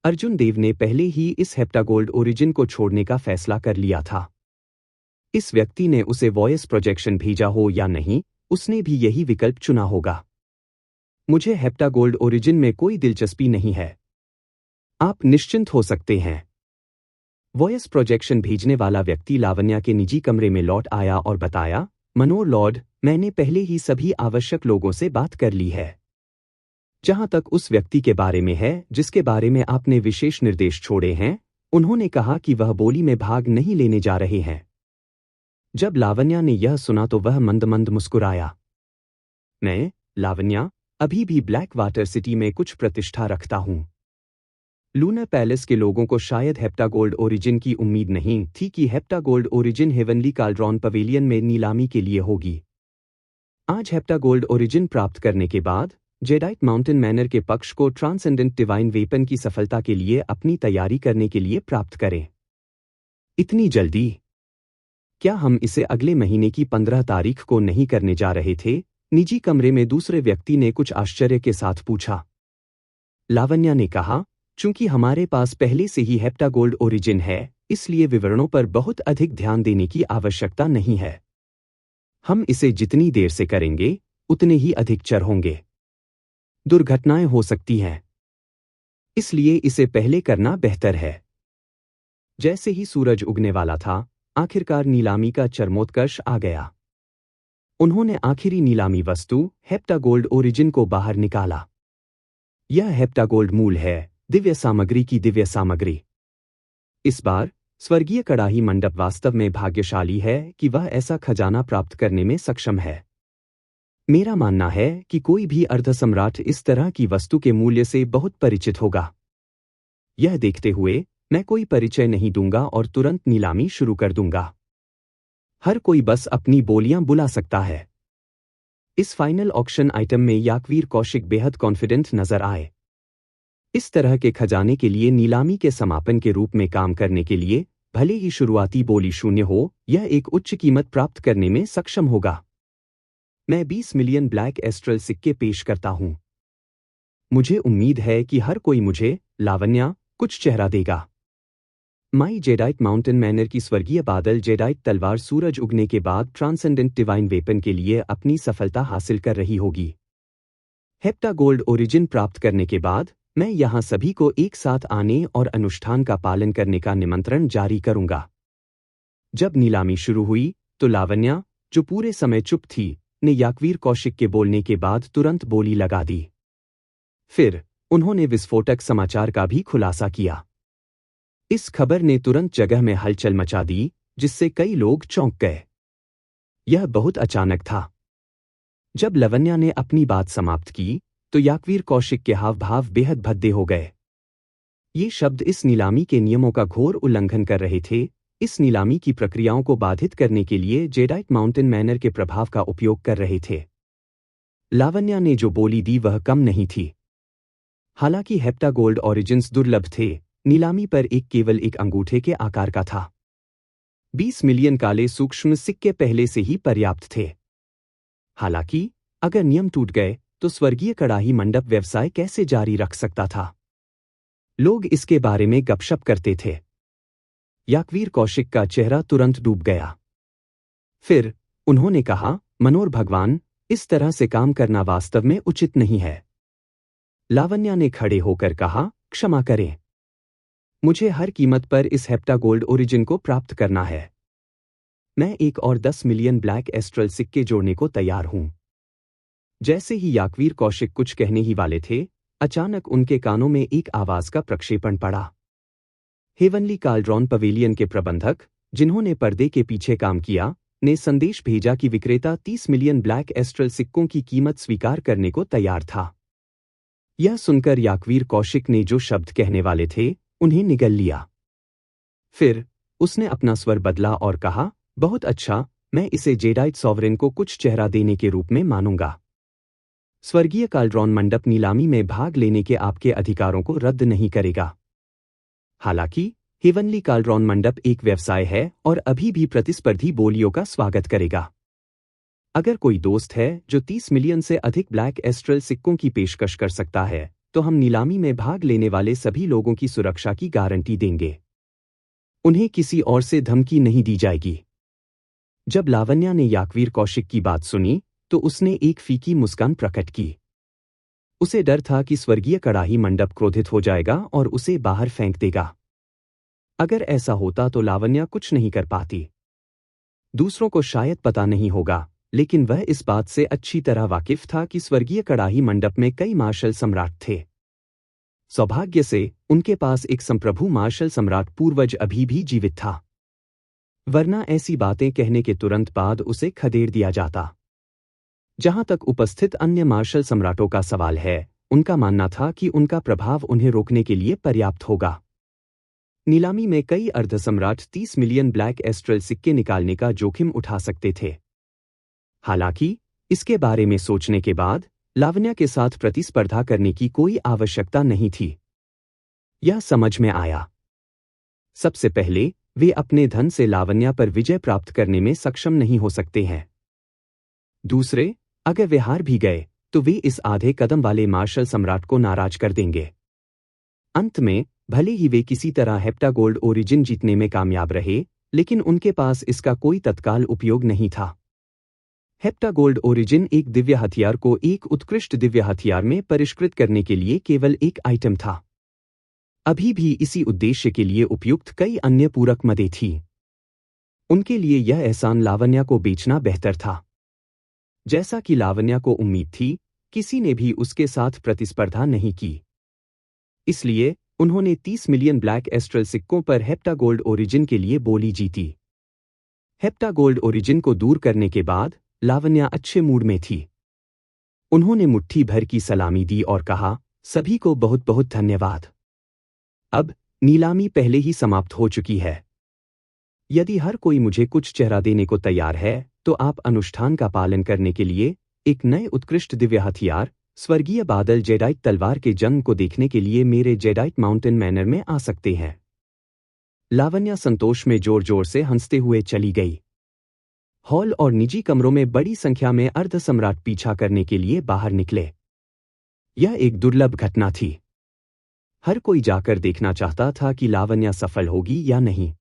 अर्जुन देव ने पहले ही इस हेप्टागोल्ड ओरिजिन को छोड़ने का फैसला कर लिया था। इस व्यक्ति ने उसे वॉयस प्रोजेक्शन भेजा हो या नहीं, उसने भी यही विकल्प चुना होगा। मुझे हेप्टागोल्ड ओरिजिन में कोई दिलचस्पी नहीं है। आप निश्चिंत हो सकते हैं। वॉयस प्रोजेक्शन भेजने वाला व्यक्ति लावण्या के निजी कमरे में लौट आया और बताया, मनोर लॉर्ड, मैंने पहले ही सभी आवश्यक लोगों से बात कर ली है। जहां तक उस व्यक्ति के बारे में है जिसके बारे में आपने विशेष निर्देश छोड़े हैं, उन्होंने कहा कि वह बोली में भाग नहीं लेने जा रहे हैं। जब लावण्या ने यह सुना तो वह मंद मंद मुस्कुराया। मैं, लावण्या, अभी भी ब्लैक वाटर सिटी में कुछ प्रतिष्ठा रखता हूं। लूनर पैलेस के लोगों को शायद हेप्टागोल्ड ओरिजिन की उम्मीद नहीं थी कि हेप्टागोल्ड ओरिजिन हेवनली काल्ड्रॉन पवेलियन में नीलामी के लिए होगी। आज हेप्टागोल्ड ओरिजिन प्राप्त करने के बाद जेडाइट माउंटेन मैनर के पक्ष को ट्रांसेंडेंट डिवाइन वेपन की सफलता के लिए अपनी तैयारी करने के लिए प्राप्त करें। इतनी जल्दी? क्या हम इसे अगले महीने की 15 तारीख को नहीं करने जा रहे थे? निजी कमरे में दूसरे व्यक्ति ने कुछ आश्चर्य के साथ पूछा। लावण्या ने कहा, चूंकि हमारे पास पहले से ही हेप्टागोल्ड ओरिजिन है, इसलिए विवरणों पर बहुत अधिक ध्यान देने की आवश्यकता नहीं है। हम इसे जितनी देर से करेंगे, उतने ही अधिक चर होंगे। दुर्घटनाएं हो सकती हैं। इसलिए इसे पहले करना बेहतर है। जैसे ही सूरज उगने वाला था, आखिरकार नीलामी का चरमोत्कर्ष आ गया। उन्होंने आखिरी नीलामी वस्तु हेप्टागोल्ड ओरिजिन को बाहर निकाला। यह हेप्टागोल्ड मूल है, दिव्य सामग्री की दिव्य सामग्री। इस बार स्वर्गीय कड़ाही मंडप वास्तव में भाग्यशाली है कि वह ऐसा खजाना प्राप्त करने में सक्षम है। मेरा मानना है कि कोई भी अर्धसम्राट इस तरह की वस्तु के मूल्य से बहुत परिचित होगा। यह देखते हुए मैं कोई परिचय नहीं दूंगा और तुरंत नीलामी शुरू कर दूंगा। हर कोई बस अपनी बोलियां बुला सकता है। इस फाइनल ऑक्शन आइटम में याकवीर कौशिक बेहद कॉन्फिडेंट नजर आए। इस तरह के खजाने के लिए नीलामी के समापन के रूप में काम करने के लिए भले ही शुरुआती बोली शून्य हो, यह एक उच्च कीमत प्राप्त करने में सक्षम होगा। मैं 20 मिलियन ब्लैक एस्ट्रल सिक्के पेश करता हूं। मुझे उम्मीद है कि हर कोई मुझे, लावण्या, कुछ चेहरा देगा। माई जेडाइट माउंटेन मैनर की स्वर्गीय बादल जेडाइट तलवार सूरज उगने के बाद ट्रांसेंडेंट डिवाइन वेपन के लिए अपनी सफलता हासिल कर रही होगी। हेप्टागोल्ड ओरिजिन प्राप्त करने के बाद मैं यहां सभी को एक साथ आने और अनुष्ठान का पालन करने का निमंत्रण जारी करूंगा। जब नीलामी शुरू हुई तो लावण्या, जो पूरे समय चुप थी, ने याकवीर कौशिक के बोलने के बाद तुरंत बोली लगा दी। फिर उन्होंने विस्फोटक समाचार का भी खुलासा किया। इस खबर ने तुरंत जगह में हलचल मचा दी, जिससे कई लोग चौंक गए। यह बहुत अचानक था। जब लावण्या ने अपनी बात समाप्त की तो याकवीर कौशिक के हाव भाव बेहद भद्दे हो गए। ये शब्द इस नीलामी के नियमों का घोर उल्लंघन कर रहे थे। इस नीलामी की प्रक्रियाओं को बाधित करने के लिए जेडाइट माउंटेन मैनर के प्रभाव का उपयोग कर रहे थे। लावण्या ने जो बोली दी वह कम नहीं थी। हालांकि हेप्टागोल्ड ओरिजिन्स दुर्लभ थे, नीलामी पर केवल एक अंगूठे के आकार का था। 20 मिलियन काले सूक्ष्म सिक्के पहले से ही पर्याप्त थे। हालांकि अगर नियम टूट गए तो स्वर्गीय कड़ाही मंडप व्यवसाय कैसे जारी रख सकता था? लोग इसके बारे में गपशप करते थे। याकवीर कौशिक का चेहरा तुरंत डूब गया। फिर उन्होंने कहा, मनोहर भगवान, इस तरह से काम करना वास्तव में उचित नहीं है। लावण्या ने खड़े होकर कहा, क्षमा करें। मुझे हर कीमत पर इस हेप्टागोल्ड ओरिजिन को प्राप्त करना है। मैं एक और 10 मिलियन ब्लैक एस्ट्रल सिक्के जोड़ने को तैयार हूं। जैसे ही याकवीर कौशिक कुछ कहने ही वाले थे, अचानक उनके कानों में एक आवाज का प्रक्षेपण पड़ा। हेवनली काल्ड्रॉन पवेलियन के प्रबंधक, जिन्होंने पर्दे के पीछे काम किया, ने संदेश भेजा कि विक्रेता 30 मिलियन ब्लैक एस्ट्रल सिक्कों की कीमत स्वीकार करने को तैयार था। यह सुनकर याकवीर कौशिक ने जो शब्द कहने वाले थे, उन्हें निगल लिया। फिर उसने अपना स्वर बदला और कहा, बहुत अच्छा, मैं इसे जेडाइट सॉवरेन को कुछ चेहरा देने के रूप में मानूंगा। स्वर्गीय काल्ड्रॉन मंडप नीलामी में भाग लेने के आपके अधिकारों को रद्द नहीं करेगा। हालांकि हेवनली काल्ड्रॉन मंडप एक व्यवसाय है और अभी भी प्रतिस्पर्धी बोलियों का स्वागत करेगा। अगर कोई दोस्त है जो 30 मिलियन से अधिक ब्लैक एस्ट्रल सिक्कों की पेशकश कर सकता है, तो हम नीलामी में भाग लेने वाले सभी लोगों की सुरक्षा की गारंटी देंगे। उन्हें किसी और से धमकी नहीं दी जाएगी। जब लावण्या ने याकवीर कौशिक की बात सुनी, तो उसने एक फीकी मुस्कान प्रकट की। उसे डर था कि स्वर्गीय कड़ाही मंडप क्रोधित हो जाएगा और उसे बाहर फेंक देगा। अगर ऐसा होता तो लावण्या कुछ नहीं कर पाती। दूसरों को शायद पता नहीं होगा, लेकिन वह इस बात से अच्छी तरह वाकिफ था कि स्वर्गीय कड़ाही मंडप में कई मार्शल सम्राट थे। सौभाग्य से उनके पास एक संप्रभु मार्शल सम्राट पूर्वज अभी भी जीवित था, वरना ऐसी बातें कहने के तुरंत बाद उसे खदेड़ दिया जाता। जहां तक उपस्थित अन्य मार्शल सम्राटों का सवाल है, उनका मानना था कि उनका प्रभाव उन्हें रोकने के लिए पर्याप्त होगा। नीलामी में कई अर्धसम्राट 30 मिलियन ब्लैक एस्ट्रल सिक्के निकालने का जोखिम उठा सकते थे। हालांकि इसके बारे में सोचने के बाद लावण्या के साथ प्रतिस्पर्धा करने की कोई आवश्यकता नहीं थी। यह समझ में आया। सबसे पहले वे अपने धन से लावण्या पर विजय प्राप्त करने में सक्षम नहीं हो सकते हैं। दूसरे, अगर वे हार भी गए तो वे इस आधे कदम वाले मार्शल सम्राट को नाराज कर देंगे। अंत में भले ही वे किसी तरह हेप्टागोल्ड ओरिजिन जीतने में कामयाब रहे, लेकिन उनके पास इसका कोई तत्काल उपयोग नहीं था। हेप्टागोल्ड ओरिजिन एक दिव्य हथियार को एक उत्कृष्ट दिव्य हथियार में परिष्कृत करने के लिए केवल एक आइटम था। अभी भी इसी उद्देश्य के लिए उपयुक्त कई अन्य पूरक मदें थीं। उनके लिए यह एहसान लावण्या को बेचना बेहतर था। जैसा कि लावण्या को उम्मीद थी, किसी ने भी उसके साथ प्रतिस्पर्धा नहीं की। इसलिए उन्होंने 30 मिलियन ब्लैक एस्ट्रल सिक्कों पर हेप्टागोल्ड ओरिजिन के लिए बोली जीती। हेप्टागोल्ड ओरिजिन को दूर करने के बाद लावण्या अच्छे मूड में थी। उन्होंने मुट्ठी भर की सलामी दी और कहा, सभी को बहुत बहुत धन्यवाद। अब नीलामी पहले ही समाप्त हो चुकी है। यदि हर कोई मुझे कुछ चेहरा देने को तैयार है, तो आप अनुष्ठान का पालन करने के लिए एक नए उत्कृष्ट दिव्य हथियार, स्वर्गीय बादल जेडाइट तलवार के जन्म को देखने के लिए मेरे जेडाइट माउंटेन मैनर में आ सकते हैं। लावण्या संतोष में जोर जोर से हंसते हुए चली गई। हॉल और निजी कमरों में बड़ी संख्या में अर्ध सम्राट पीछा करने के लिए बाहर निकले। यह एक दुर्लभ घटना थी। हर कोई जाकर देखना चाहता था कि लावण्या सफल होगी या नहीं।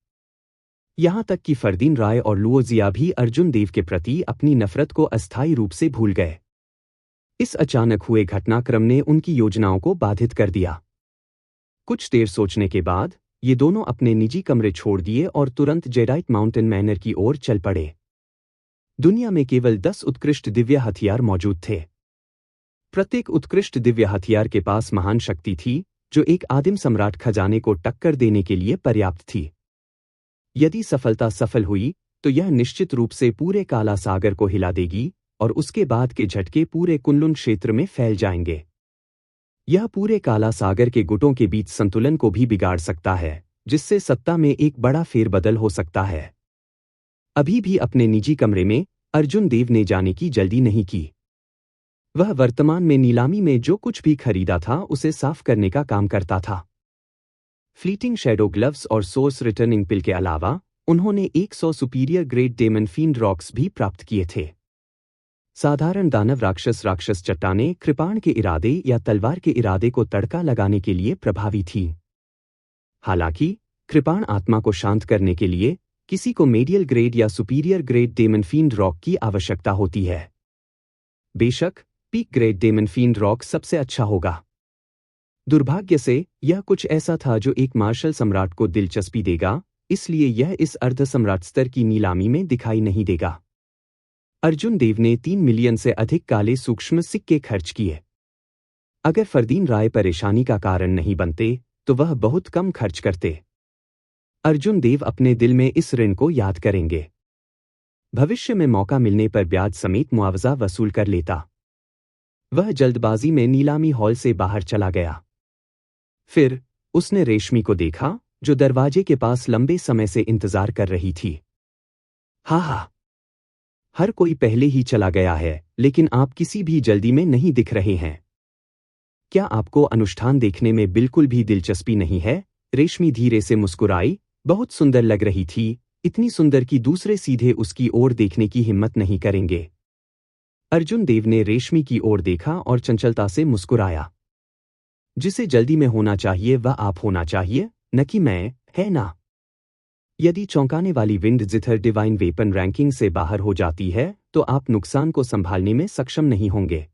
यहां तक कि फरदीन राय और लुओजिया भी अर्जुन देव के प्रति अपनी नफरत को अस्थायी रूप से भूल गए। इस अचानक हुए घटनाक्रम ने उनकी योजनाओं को बाधित कर दिया। कुछ देर सोचने के बाद ये दोनों अपने निजी कमरे छोड़ दिए और तुरंत जेडाइट माउंटेन मैनर की ओर चल पड़े। दुनिया में केवल 10 उत्कृष्ट दिव्य हथियार मौजूद थे। प्रत्येक उत्कृष्ट दिव्य हथियार के पास महान शक्ति थी, जो एक आदिम सम्राट खजाने को टक्कर देने के लिए पर्याप्त थी। यदि सफलता सफल हुई, तो यह निश्चित रूप से पूरे काला सागर को हिला देगी और उसके बाद के झटके पूरे कुनलुन क्षेत्र में फैल जाएंगे। यह पूरे काला सागर के गुटों के बीच संतुलन को भी बिगाड़ सकता है, जिससे सत्ता में एक बड़ा फेरबदल हो सकता है। अभी भी अपने निजी कमरे में अर्जुन देव ने जाने की जल्दी नहीं की। वह वर्तमान में नीलामी में जो कुछ भी खरीदा था उसे साफ करने का काम करता था। फ्लीटिंग शैडो ग्लव्स और सोर्स रिटर्निंग पिल के अलावा उन्होंने 100 superior grade demon field rocks भी प्राप्त किए थे। साधारण दानव राक्षस चट्टानें कृपाण के इरादे या तलवार के इरादे को तड़का लगाने के लिए प्रभावी थी। हालांकि कृपाण आत्मा को शांत करने के लिए किसी को मेडियल ग्रेड या superior grade demon field rock की आवश्यकता होती है। बेशक peak grade demon field rock सबसे अच्छा होगा। दुर्भाग्य से यह कुछ ऐसा था जो एक मार्शल सम्राट को दिलचस्पी देगा, इसलिए यह इस अर्ध सम्राट स्तर की नीलामी में दिखाई नहीं देगा। अर्जुन देव ने 3 मिलियन से अधिक काले सूक्ष्म सिक्के खर्च किए। अगर फरदीन राय परेशानी का कारण नहीं बनते तो वह बहुत कम खर्च करते। अर्जुन देव अपने दिल में इस ऋण को याद करेंगे। भविष्य में मौका मिलने पर ब्याज समेत मुआवजा वसूल कर लेता। वह जल्दबाजी में नीलामी हॉल से बाहर चला गया। फिर उसने रेशमी को देखा जो दरवाजे के पास लंबे समय से इंतजार कर रही थी। हा, हर कोई पहले ही चला गया है, लेकिन आप किसी भी जल्दी में नहीं दिख रहे हैं। क्या आपको अनुष्ठान देखने में बिल्कुल भी दिलचस्पी नहीं है? रेशमी धीरे से मुस्कुराई। बहुत सुंदर लग रही थी, इतनी सुंदर कि दूसरे सीधे उसकी ओर देखने की हिम्मत नहीं करेंगे। अर्जुन देव ने रेशमी की ओर देखा और चंचलता से मुस्कुराया। जिसे जल्दी में होना चाहिए वह आप होना चाहिए, न कि मैं, है ना? यदि चौंकाने वाली विंड जिथर डिवाइन वेपन रैंकिंग से बाहर हो जाती है तो आप नुकसान को संभालने में सक्षम नहीं होंगे।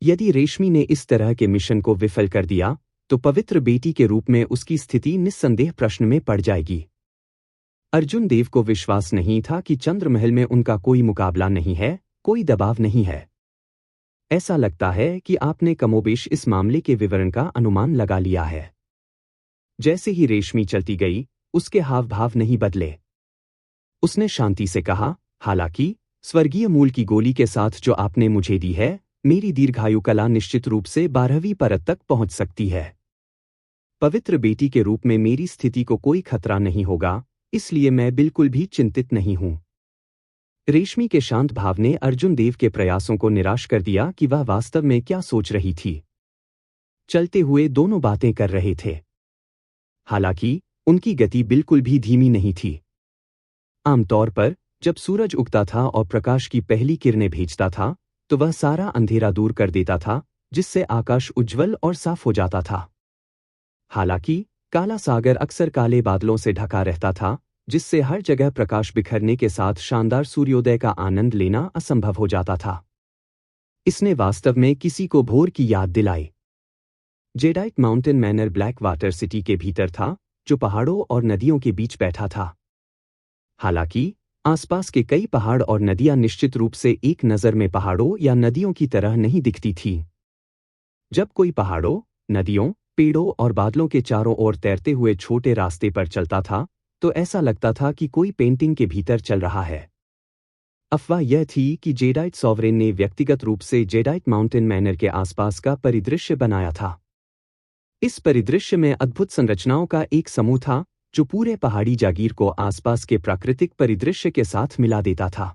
यदि रेशमी ने इस तरह के मिशन को विफल कर दिया तो पवित्र बेटी के रूप में उसकी स्थिति निस्संदेह प्रश्न में पड़ जाएगी। अर्जुन देव को विश्वास नहीं था कि चंद्रमहल में उनका कोई मुकाबला नहीं है, कोई दबाव नहीं है। ऐसा लगता है कि आपने कमोबेश इस मामले के विवरण का अनुमान लगा लिया है। जैसे ही रेशमी चलती गई उसके हाव भाव नहीं बदले। उसने शांति से कहा, हालांकि स्वर्गीय मूल की गोली के साथ जो आपने मुझे दी है, मेरी दीर्घायु कला निश्चित रूप से 12वीं परत तक पहुंच सकती है। पवित्र बेटी के रूप में मेरी स्थिति को कोई खतरा नहीं होगा, इसलिए मैं बिल्कुल भी चिंतित नहीं हूं। रेशमी के शांत भाव ने अर्जुन देव के प्रयासों को निराश कर दिया कि वह वास्तव में क्या सोच रही थी। चलते हुए दोनों बातें कर रहे थे। हालांकि उनकी गति बिल्कुल भी धीमी नहीं थी। आमतौर पर जब सूरज उगता था और प्रकाश की पहली किरणें भेजता था तो वह सारा अंधेरा दूर कर देता था, जिससे आकाश उज्ज्वल और साफ हो जाता था। हालांकि काला सागर अक्सर काले बादलों से ढका रहता था, जिससे हर जगह प्रकाश बिखरने के साथ शानदार सूर्योदय का आनंद लेना असंभव हो जाता था। इसने वास्तव में किसी को भोर की याद दिलाई। Jadeite mountain manner black water city के भीतर था, जो पहाड़ों और नदियों के बीच बैठा था। हालांकि आसपास के कई पहाड़ और नदियां निश्चित रूप से एक नज़र में पहाड़ों या नदियों की तरह नहीं दिखती थी। जब कोई पहाड़ों, नदियों, पेड़ों और बादलों के चारों ओर तैरते हुए छोटे रास्ते पर चलता था तो ऐसा लगता था कि कोई पेंटिंग के भीतर चल रहा है। अफवाह यह थी कि जेडाइट सॉवरेन ने व्यक्तिगत रूप से जेडाइट माउंटेन मैनर के आसपास का परिदृश्य बनाया था। इस परिदृश्य में अद्भुत संरचनाओं का एक समूह था जो पूरे पहाड़ी जागीर को आसपास के प्राकृतिक परिदृश्य के साथ मिला देता था।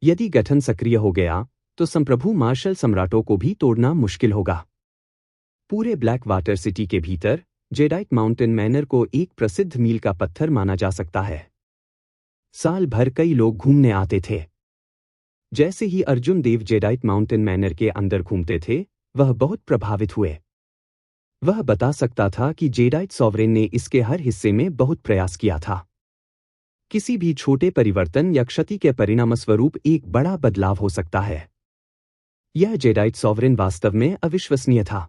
यदि गठन सक्रिय हो गया तो संप्रभु मार्शल सम्राटों को भी तोड़ना मुश्किल होगा। पूरे ब्लैक वाटर सिटी के भीतर जेडाइट माउंटेन मैनर को एक प्रसिद्ध मील का पत्थर माना जा सकता है। साल भर कई लोग घूमने आते थे। जैसे ही अर्जुन देव जेडाइट माउंटेन मैनर के अंदर घूमते थे वह बहुत प्रभावित हुए। वह बता सकता था कि जेडाइट सॉवरेन ने इसके हर हिस्से में बहुत प्रयास किया था। किसी भी छोटे परिवर्तन या क्षति के परिणामस्वरूप एक बड़ा बदलाव हो सकता है। यह जेडाइट सॉवरेन वास्तव में अविश्वसनीय था।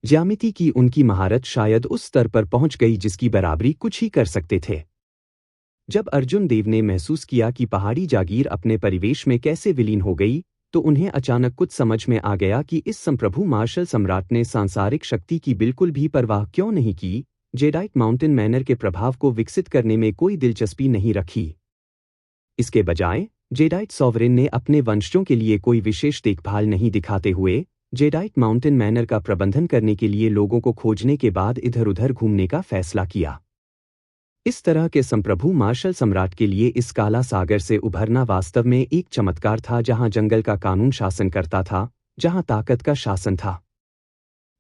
ज्यामिति की उनकी महारत शायद उस स्तर पर पहुंच गई जिसकी बराबरी कुछ ही कर सकते थे। जब अर्जुन देव ने महसूस किया कि पहाड़ी जागीर अपने परिवेश में कैसे विलीन हो गई तो उन्हें अचानक कुछ समझ में आ गया कि इस संप्रभु मार्शल सम्राट ने सांसारिक शक्ति की बिल्कुल भी परवाह क्यों नहीं की, जेडाइट माउंटेन मैनर के प्रभाव को विकसित करने में कोई दिलचस्पी नहीं रखी। इसके बजाय जेडाइट सॉवरेन ने अपने वंशजों के लिए कोई विशेष देखभाल नहीं दिखाते हुए जेडाइट माउंटेन मैनर का प्रबंधन करने के लिए लोगों को खोजने के बाद इधर उधर घूमने का फैसला किया। इस तरह के संप्रभु मार्शल सम्राट के लिए इस काला सागर से उभरना वास्तव में एक चमत्कार था, जहां जंगल का कानून शासन करता था, जहां ताकत का शासन था।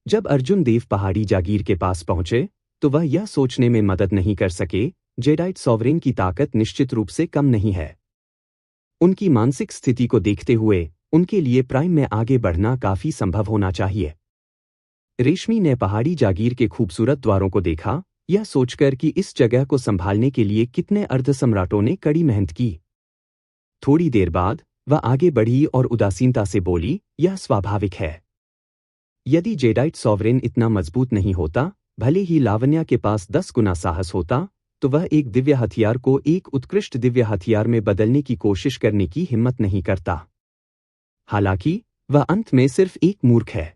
जब अर्जुन देव पहाड़ी जागीर के पास पहुंचे तो वह यह सोचने में मदद नहीं कर सके, जेडाइट सॉवरेन की ताकत निश्चित रूप से कम नहीं है। उनकी मानसिक स्थिति को देखते हुए उनके लिए प्राइम में आगे बढ़ना काफी संभव होना चाहिए। रेशमी ने पहाड़ी जागीर के खूबसूरत द्वारों को देखा, यह सोचकर कि इस जगह को संभालने के लिए कितने अर्धसम्राटों ने कड़ी मेहनत की। थोड़ी देर बाद वह आगे बढ़ी और उदासीनता से बोली, यह स्वाभाविक है। यदि जेडाइट सॉवरेन इतना मजबूत नहीं होता, भले ही लावण्या के पास 10 गुना साहस होता, तो वह एक दिव्य हथियार को एक उत्कृष्ट दिव्य हथियार में बदलने की कोशिश करने की हिम्मत नहीं करता। हालांकि वह अंत में सिर्फ एक मूर्ख है।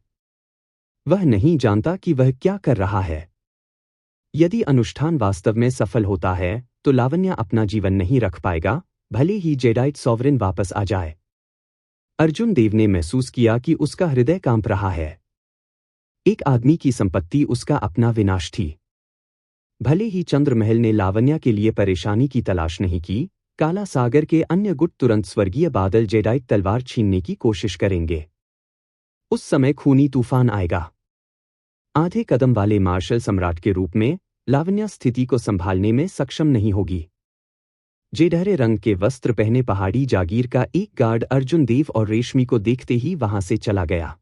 वह नहीं जानता कि वह क्या कर रहा है। यदि अनुष्ठान वास्तव में सफल होता है तो लावण्या अपना जीवन नहीं रख पाएगा, भले ही जेडाइट सॉवरेन वापस आ जाए। अर्जुन देव ने महसूस किया कि उसका हृदय कांप रहा है। एक आदमी की संपत्ति उसका अपना विनाश थी। भले ही चंद्रमहल ने लावण्या के लिए परेशानी की तलाश नहीं की, काला सागर के अन्य गुट तुरंत स्वर्गीय बादल जेडाइट तलवार छीनने की कोशिश करेंगे। उस समय खूनी तूफान आएगा। आधे कदम वाले मार्शल सम्राट के रूप में लावण्या स्थिति को संभालने में सक्षम नहीं होगी। जेडहरे रंग के वस्त्र पहने पहाड़ी जागीर का एक गार्ड अर्जुन देव और रेशमी को देखते ही वहां से चला गया।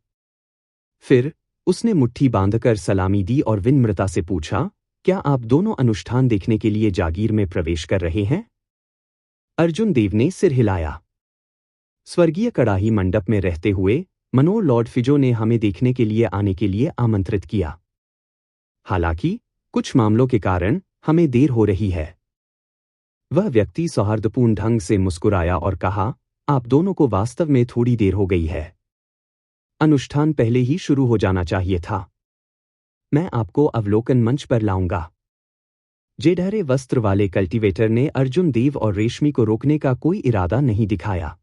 फिर उसने मुट्ठी बांधकर सलामी दी और विनम्रता से पूछा, क्या आप दोनों अनुष्ठान देखने के लिए जागीर में प्रवेश कर रहे हैं? अर्जुन देव ने सिर हिलाया। स्वर्गीय कड़ाही मंडप में रहते हुए मनोर लॉर्ड फिजो ने हमें देखने के लिए आने के लिए आमंत्रित किया। हालांकि कुछ मामलों के कारण हमें देर हो रही है। वह व्यक्ति सौहार्दपूर्ण ढंग से मुस्कुराया और कहा, आप दोनों को वास्तव में थोड़ी देर हो गई है। अनुष्ठान पहले ही शुरू हो जाना चाहिए था। मैं आपको अवलोकन मंच पर लाऊंगा। जेडहरे वस्त्र वाले कल्टीवेटर ने अर्जुन देव और रेशमी को रोकने का कोई इरादा नहीं दिखाया।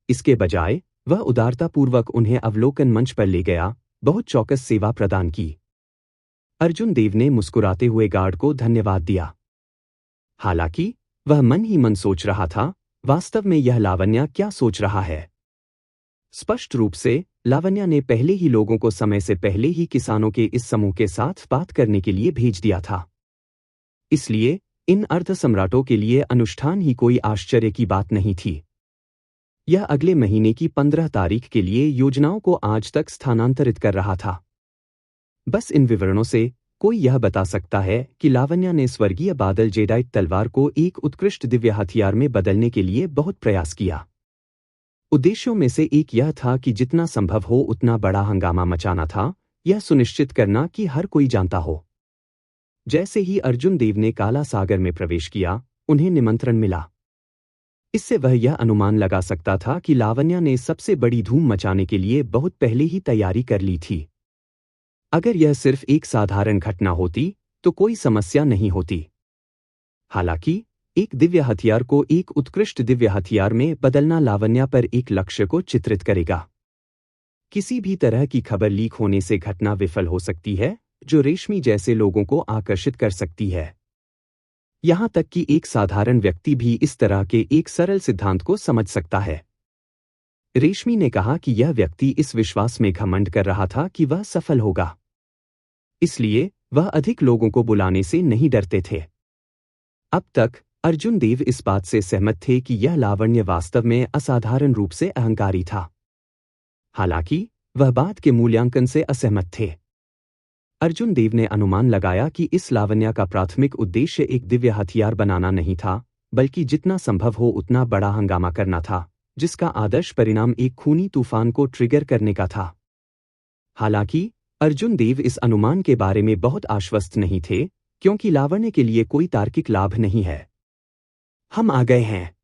इसके बजाय वह उदारतापूर्वक उन्हें अवलोकन मंच पर ले गया, बहुत चौकस सेवा प्रदान की। अर्जुन देव ने मुस्कुराते हुए गार्ड को धन्यवाद दिया। हालांकि वह मन ही मन सोच रहा था, वास्तव में यह लावण्या क्या सोच रहा है। स्पष्ट रूप से लावण्या ने पहले ही लोगों को समय से पहले ही किसानों के इस समूह के साथ बात करने के लिए भेज दिया था। इसलिए इन अर्ध सम्राटों के लिए अनुष्ठान ही कोई आश्चर्य की बात नहीं थी। यह अगले महीने की 15 तारीख के लिए योजनाओं को आज तक स्थानांतरित कर रहा था। बस इन विवरणों से कोई यह बता सकता है कि लावण्या ने स्वर्गीय बादल जेडाइट तलवार को एक उत्कृष्ट दिव्य हथियार में बदलने के लिए बहुत प्रयास किया। उद्देश्यों में से एक यह था कि जितना संभव हो उतना बड़ा हंगामा मचाना था, यह सुनिश्चित करना कि हर कोई जानता हो। जैसे ही अर्जुन देव ने काला सागर में प्रवेश किया, उन्हें निमंत्रण मिला। इससे वह यह अनुमान लगा सकता था कि लावण्या ने सबसे बड़ी धूम मचाने के लिए बहुत पहले ही तैयारी कर ली थी। अगर यह सिर्फ एक साधारण घटना होती तो कोई समस्या नहीं होती। हालांकि एक दिव्य हथियार को एक उत्कृष्ट दिव्य हथियार में बदलना लावण्या पर एक लक्ष्य को चित्रित करेगा। किसी भी तरह की खबर लीक होने से घटना विफल हो सकती है, जो रेशमी जैसे लोगों को आकर्षित कर सकती है। यहां तक कि एक साधारण व्यक्ति भी इस तरह के एक सरल सिद्धांत को समझ सकता है। रेशमी ने कहा कि यह व्यक्ति इस विश्वास में घमंड कर रहा था कि वह सफल होगा। इसलिए वह अधिक लोगों को बुलाने से नहीं डरते थे। अब तक अर्जुन देव इस बात से सहमत थे कि यह लावण्य वास्तव में असाधारण रूप से अहंकारी था। हालांकि वह बात के मूल्यांकन से असहमत थे। अर्जुन देव ने अनुमान लगाया कि इस लावण्या का प्राथमिक उद्देश्य एक दिव्य हथियार बनाना नहीं था, बल्कि जितना संभव हो उतना बड़ा हंगामा करना था, जिसका आदर्श परिणाम एक खूनी तूफान को ट्रिगर करने का था। हालांकि अर्जुन देव इस अनुमान के बारे में बहुत आश्वस्त नहीं थे, क्योंकि लावण्य के लिए कोई तार्किक लाभ नहीं है। हम आ गए हैं।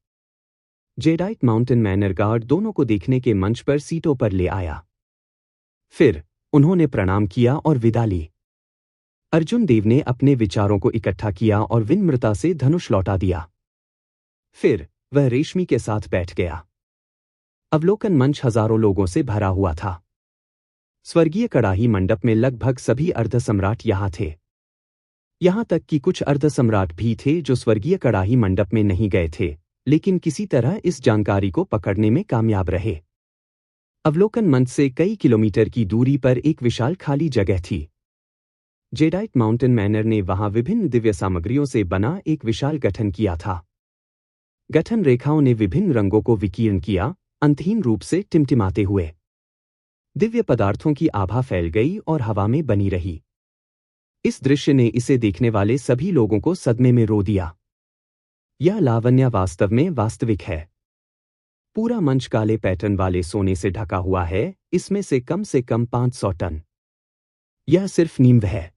जेडाइट माउंटेन मैनर गार्ड दोनों को देखने के मंच पर सीटों पर ले आया। फिर उन्होंने प्रणाम किया और विदा ली। अर्जुन देव ने अपने विचारों को इकट्ठा किया और विनम्रता से धनुष लौटा दिया। फिर वह रेशमी के साथ बैठ गया। अवलोकन मंच हजारों लोगों से भरा हुआ था। स्वर्गीय कड़ाही मंडप में लगभग सभी अर्धसम्राट यहां थे। यहां तक कि कुछ अर्धसम्राट भी थे जो स्वर्गीय कड़ाही मंडप में नहीं गए थे, लेकिन किसी तरह इस जानकारी को पकड़ने में कामयाब रहे। अवलोकन मंच से कई किलोमीटर की दूरी पर एक विशाल खाली जगह थी। जेडाइट माउंटेन मैनर ने वहां विभिन्न दिव्य सामग्रियों से बना एक विशाल गठन किया था। गठन रेखाओं ने विभिन्न रंगों को विकीर्ण किया, अंतहीन रूप से टिमटिमाते हुए। दिव्य पदार्थों की आभा फैल गई और हवा में बनी रही। इस दृश्य ने इसे देखने वाले सभी लोगों को सदमे में रो दिया। यह लावण्य वास्तव में वास्तविक है। पूरा मंच काले पैटर्न वाले सोने से ढका हुआ है, इसमें से कम 500 टन। यह सिर्फ नींव है।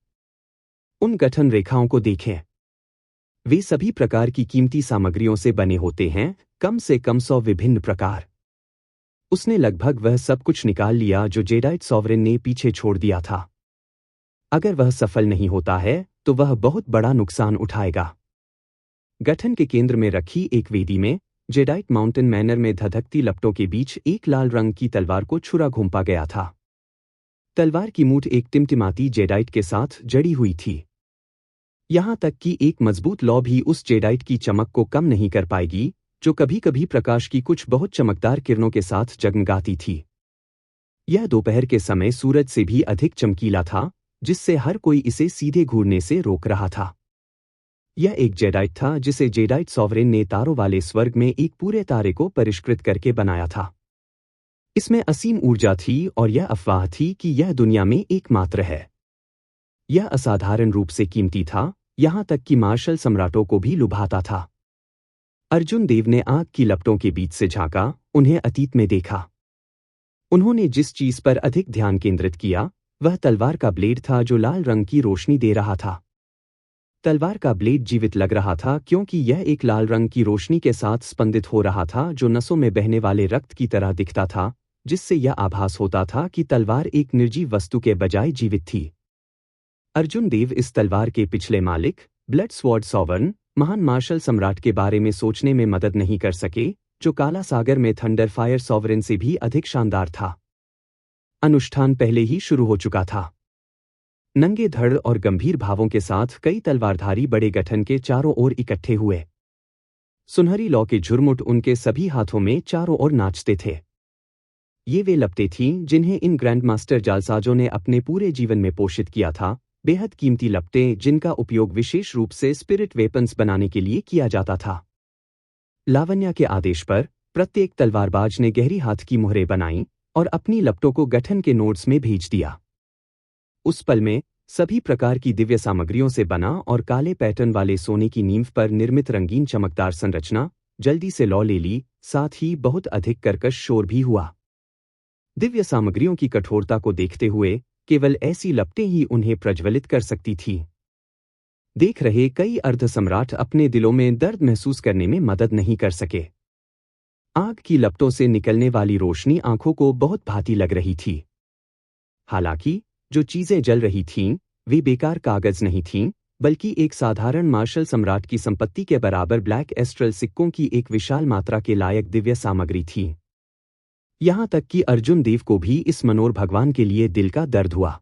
उन गठन रेखाओं को देखें। वे सभी प्रकार की कीमती सामग्रियों से बने होते हैं, कम से कम 100 विभिन्न प्रकार। उसने लगभग वह सब कुछ निकाल लिया जो जेडाइट सॉवरेन ने पीछे छोड़ दिया था। अगर वह सफल नहीं होता है तो वह बहुत बड़ा नुकसान उठाएगा। गठन के केंद्र में रखी एक वेदी में जेडाइट माउंटेन मैनर में धधकती लपटों के बीच एक लाल रंग की तलवार को छुरा घूंपा गया था। तलवार की मूठ एक टिमटिमाती जेडाइट के साथ जड़ी हुई थी। यहां तक कि एक मजबूत लौ भी उस जेडाइट की चमक को कम नहीं कर पाएगी, जो कभी कभी प्रकाश की कुछ बहुत चमकदार किरणों के साथ जगमगाती थी। यह दोपहर के समय सूरज से भी अधिक चमकीला था, जिससे हर कोई इसे सीधे घूरने से रोक रहा था। यह एक जेडाइट था जिसे जेडाइट सॉवरेन ने तारों वाले स्वर्ग में एक पूरे तारे को परिष्कृत करके बनाया था। इसमें असीम ऊर्जा थी और यह अफवाह थी कि यह दुनिया में एकमात्र है। यह असाधारण रूप से कीमती था, यहां तक कि मार्शल सम्राटों को भी लुभाता था। अर्जुन देव ने आग की लपटों के बीच से झांका, उन्हें अतीत में देखा। उन्होंने जिस चीज पर अधिक ध्यान केंद्रित किया वह तलवार का ब्लेड था जो लाल रंग की रोशनी दे रहा था। तलवार का ब्लेड जीवित लग रहा था क्योंकि यह एक लाल रंग की रोशनी के साथ स्पंदित हो रहा था जो नसों में बहने वाले रक्त की तरह दिखता था, जिससे यह आभास होता था कि तलवार एक निर्जीव वस्तु के बजाय जीवित थी। अर्जुन देव इस तलवार के पिछले मालिक ब्लड स्वॉर्ड सॉवरन महान मार्शल सम्राट के बारे में सोचने में मदद नहीं कर सके, जो काला सागर में थंडर फायर सॉवरेन से भी अधिक शानदार था। अनुष्ठान पहले ही शुरू हो चुका था। नंगे धड़ और गंभीर भावों के साथ कई तलवारधारी बड़े गठन के चारों ओर इकट्ठे हुए। सुनहरी लौ के झुरमुट उनके सभी हाथों में चारों ओर नाचते थे। ये वे लपटें थीं जिन्हें इन ग्रैंडमास्टर जालसाजों ने अपने पूरे जीवन में पोषित किया था, बेहद कीमती लपटें जिनका उपयोग विशेष रूप से स्पिरिट वेपन्स बनाने के लिए किया जाता था। लावण्या के आदेश पर प्रत्येक तलवारबाज ने गहरी हाथ की मुहरें बनाईं और अपनी लपटों को गठन के नोड्स में भेज दिया। उस पल में सभी प्रकार की दिव्य सामग्रियों से बना और काले पैटर्न वाले सोने की नींव पर निर्मित रंगीन चमकदार संरचना जल्दी से लौ ले ली, साथ ही बहुत अधिक कर्कश शोर भी हुआ। दिव्य सामग्रियों की कठोरता को देखते हुए केवल ऐसी लपटें ही उन्हें प्रज्वलित कर सकती थी। देख रहे कई अर्धसम्राट अपने दिलों में दर्द महसूस करने में मदद नहीं कर सके। आग की लपटों से निकलने वाली रोशनी आंखों को बहुत भाती लग रही थी। हालांकि जो चीजें जल रही थीं, वे बेकार कागज नहीं थीं, बल्कि एक साधारण मार्शल सम्राट की संपत्ति के बराबर ब्लैक एस्ट्रल सिक्कों की एक विशाल मात्रा के लायक दिव्य सामग्री थी। यहां तक कि अर्जुन देव को भी इस मनोर भगवान के लिए दिल का दर्द हुआ।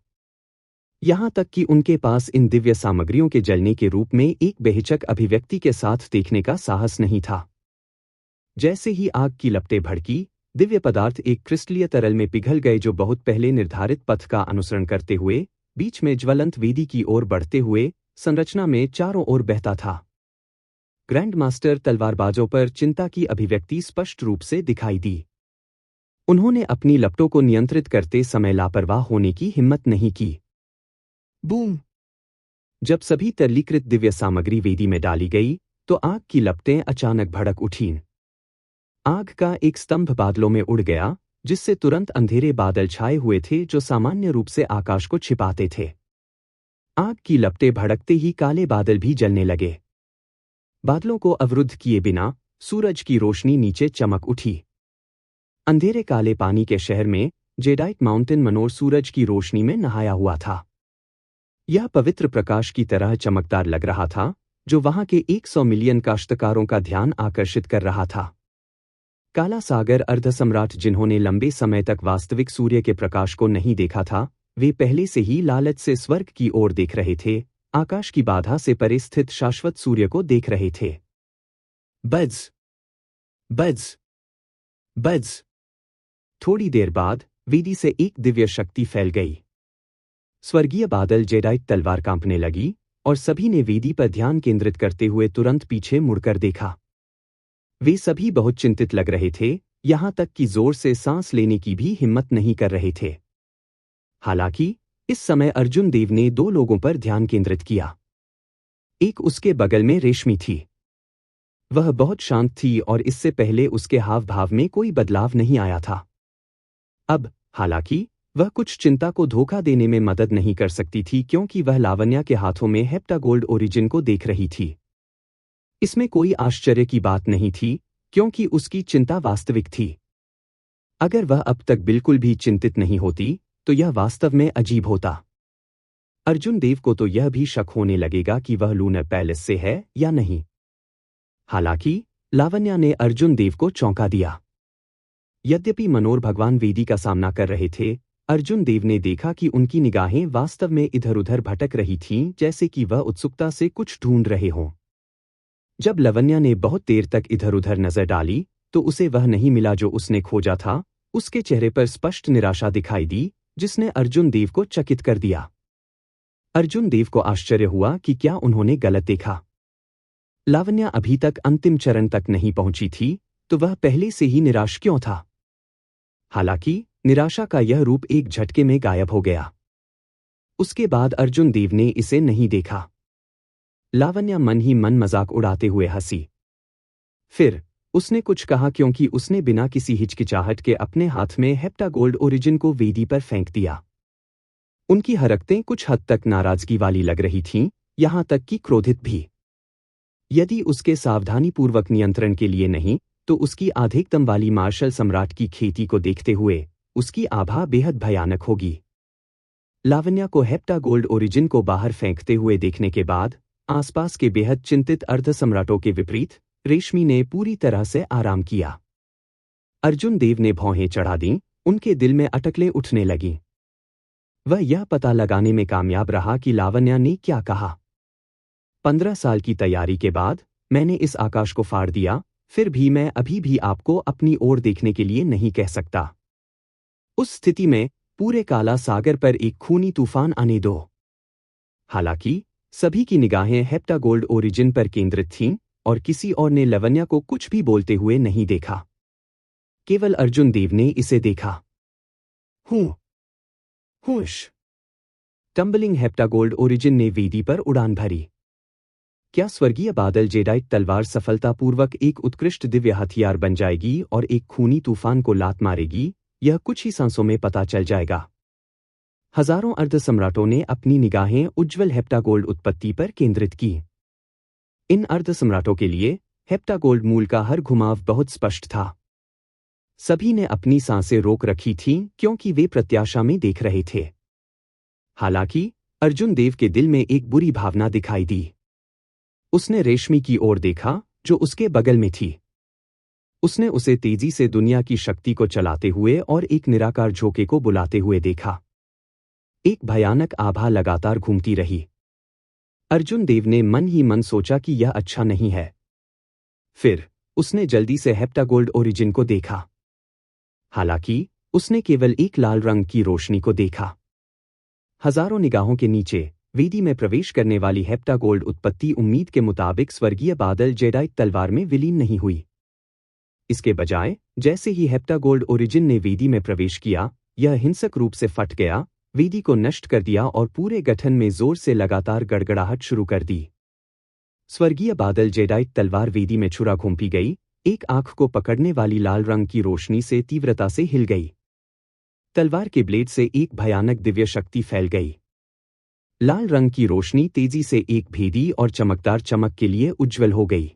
यहां तक कि उनके पास इन दिव्य सामग्रियों के जलने के रूप में एक बेहिचक अभिव्यक्ति के साथ देखने का साहस नहीं था। जैसे ही आग की लपटें भड़की, दिव्य पदार्थ एक क्रिस्टलीय तरल में पिघल गए जो बहुत पहले निर्धारित पथ का अनुसरण करते हुए बीच में ज्वलंत वेदी की ओर बढ़ते हुए संरचना में चारों ओर बहता था। ग्रैंड मास्टर तलवारबाजों पर चिंता की अभिव्यक्ति स्पष्ट रूप से दिखाई दी। उन्होंने अपनी लपटों को नियंत्रित करते समय लापरवाह होने की हिम्मत नहीं की। बूम! जब सभी तरलीकृत दिव्य सामग्री वेदी में डाली गई, तो आग की लपटें अचानक भड़क उठीं। आग का एक स्तंभ बादलों में उड़ गया, जिससे तुरंत अंधेरे बादल छाए हुए थे जो सामान्य रूप से आकाश को छिपाते थे। आग की लपटें भड़कते ही काले बादल भी जलने लगे। बादलों को अवरुद्ध किए बिना सूरज की रोशनी नीचे चमक उठी। अंधेरे काले पानी के शहर में जेडाइट माउंटेन मनोर सूरज की रोशनी में नहाया हुआ था। यह पवित्र प्रकाश की तरह चमकदार लग रहा था, जो वहां के 100 मिलियन काश्तकारों का ध्यान आकर्षित कर रहा था। काला सागर अर्धसम्राट जिन्होंने लंबे समय तक वास्तविक सूर्य के प्रकाश को नहीं देखा था, वे पहले से ही लालच से स्वर्ग की ओर देख रहे थे, आकाश की बाधा से परे स्थित शाश्वत सूर्य को देख रहे थे। Buzz, buzz, buzz. थोड़ी देर बाद वेदी से एक दिव्य शक्ति फैल गई। स्वर्गीय बादल जेडाई तलवार कांपने लगी और सभी ने वेदी पर ध्यान केंद्रित करते हुए तुरंत पीछे मुड़कर देखा। वे सभी बहुत चिंतित लग रहे थे, यहां तक कि जोर से सांस लेने की भी हिम्मत नहीं कर रहे थे। हालांकि इस समय अर्जुन देव ने दो लोगों पर ध्यान केंद्रित किया। एक उसके बगल में रेशमी थी। वह बहुत शांत थी और इससे पहले उसके हाव भाव में कोई बदलाव नहीं आया था। अब हालांकि वह कुछ चिंता को धोखा देने में मदद नहीं कर सकती थी क्योंकि वह लावण्या के हाथों में हेप्टागोल्ड ओरिजिन को देख रही थी। इसमें कोई आश्चर्य की बात नहीं थी क्योंकि उसकी चिंता वास्तविक थी। अगर वह अब तक बिल्कुल भी चिंतित नहीं होती तो यह वास्तव में अजीब होता। अर्जुन देव को तो यह भी शक होने लगेगा कि वह लूनर पैलेस से है या नहीं। हालांकि लावण्या ने अर्जुन देव को चौंका दिया। यद्यपि मनोर भगवान वेदी का सामना कर रहे थे, अर्जुन देव ने देखा कि उनकी निगाहें वास्तव में इधर उधर भटक रही थीं, जैसे कि वह उत्सुकता से कुछ ढूंढ रहे हों। जब लावण्या ने बहुत देर तक इधर उधर नजर डाली तो उसे वह नहीं मिला जो उसने खोजा था। उसके चेहरे पर स्पष्ट निराशा दिखाई दी, जिसने अर्जुन देव को चकित कर दिया। अर्जुन देव को आश्चर्य हुआ कि क्या उन्होंने गलत देखा। लावण्या अभी तक अंतिम चरण तक नहीं पहुंची थी, तो वह पहले से ही निराश क्यों था? हालांकि निराशा का यह रूप एक झटके में गायब हो गया। उसके बाद अर्जुन देव ने इसे नहीं देखा। लावण्या मन ही मन मजाक उड़ाते हुए हंसी। फिर उसने कुछ कहा क्योंकि उसने बिना किसी हिचकिचाहट के अपने हाथ में हेप्टागोल्ड ओरिजिन को वेदी पर फेंक दिया। उनकी हरकतें कुछ हद तक नाराजगी वाली लग रही थीं, यहां तक कि क्रोधित भी। यदि उसके सावधानीपूर्वक नियंत्रण के लिए नहीं, तो उसकी आधेकदम वाली मार्शल सम्राट की खेती को देखते हुए उसकी आभा बेहद भयानक होगी। लावण्या को हेप्टागोल्ड ओरिजिन को बाहर फेंकते हुए देखने के बाद आसपास के बेहद चिंतित अर्ध सम्राटों के विपरीत रेशमी ने पूरी तरह से आराम किया। अर्जुन देव ने भौहें चढ़ा दीं, उनके दिल में अटकलें उठने लगीं। वह यह पता लगाने में कामयाब रहा कि लावण्या ने क्या कहा। 15 साल की तैयारी के बाद मैंने इस आकाश को फाड़ दिया, फिर भी मैं अभी भी आपको अपनी ओर देखने के लिए नहीं कह सकता। उस स्थिति में पूरे काला सागर पर एक खूनी तूफान आने दो। हालांकि सभी की निगाहें हेप्टागोल्ड ओरिजिन पर केंद्रित थीं और किसी और ने लावण्या को कुछ भी बोलते हुए नहीं देखा। केवल अर्जुन देव ने इसे देखा। हुश! टम्बलिंग हेप्टागोल्ड ओरिजिन ने वेदी पर उड़ान भरी। क्या स्वर्गीय बादल जेडाई तलवार सफलतापूर्वक एक उत्कृष्ट दिव्य हथियार बन जाएगी और एक खूनी तूफान को लात मारेगी? यह कुछ ही सांसों में पता चल जाएगा। हजारों अर्ध सम्राटों ने अपनी निगाहें उज्ज्वल हेप्टागोल्ड उत्पत्ति पर केंद्रित की। इन अर्ध सम्राटों के लिए हेप्टागोल्ड मूल का हर घुमाव बहुत स्पष्ट था। सभी ने अपनी सांसें रोक रखी थीं क्योंकि वे प्रत्याशा में देख रहे थे। हालांकि अर्जुन देव के दिल में एक बुरी भावना दिखाई दी। उसने रेशमी की ओर देखा जो उसके बगल में थी। उसने उसे तेजी से दुनिया की शक्ति को चलाते हुए और एक निराकार झोंके को बुलाते हुए देखा। एक भयानक आभा लगातार घूमती रही। अर्जुन देव ने मन ही मन सोचा कि यह अच्छा नहीं है। फिर उसने जल्दी से हेप्टागोल्ड ओरिजिन को देखा। हालांकि उसने केवल एक लाल रंग की रोशनी को देखा। हजारों निगाहों के नीचे वेदी में प्रवेश करने वाली हेप्टागोल्ड उत्पत्ति उम्मीद के मुताबिक स्वर्गीय बादल जेडाई तलवार में विलीन नहीं हुई। इसके बजाय जैसे ही हेप्टागोल्ड ओरिजिन ने वेदी में प्रवेश किया, यह हिंसक रूप से फट गया, वेदी को नष्ट कर दिया और पूरे गठन में जोर से लगातार गड़गड़ाहट शुरू कर दी। स्वर्गीय बादल जेडाई तलवार वेदी में छुरा घूमती गई, एक आंख को पकड़ने वाली लाल रंग की रोशनी से तीव्रता से हिल गई। तलवार के ब्लेड से एक भयानक दिव्य शक्ति फैल गई। लाल रंग की रोशनी तेजी से एक भेदी और चमकदार चमक के लिए उज्ज्वल हो गई।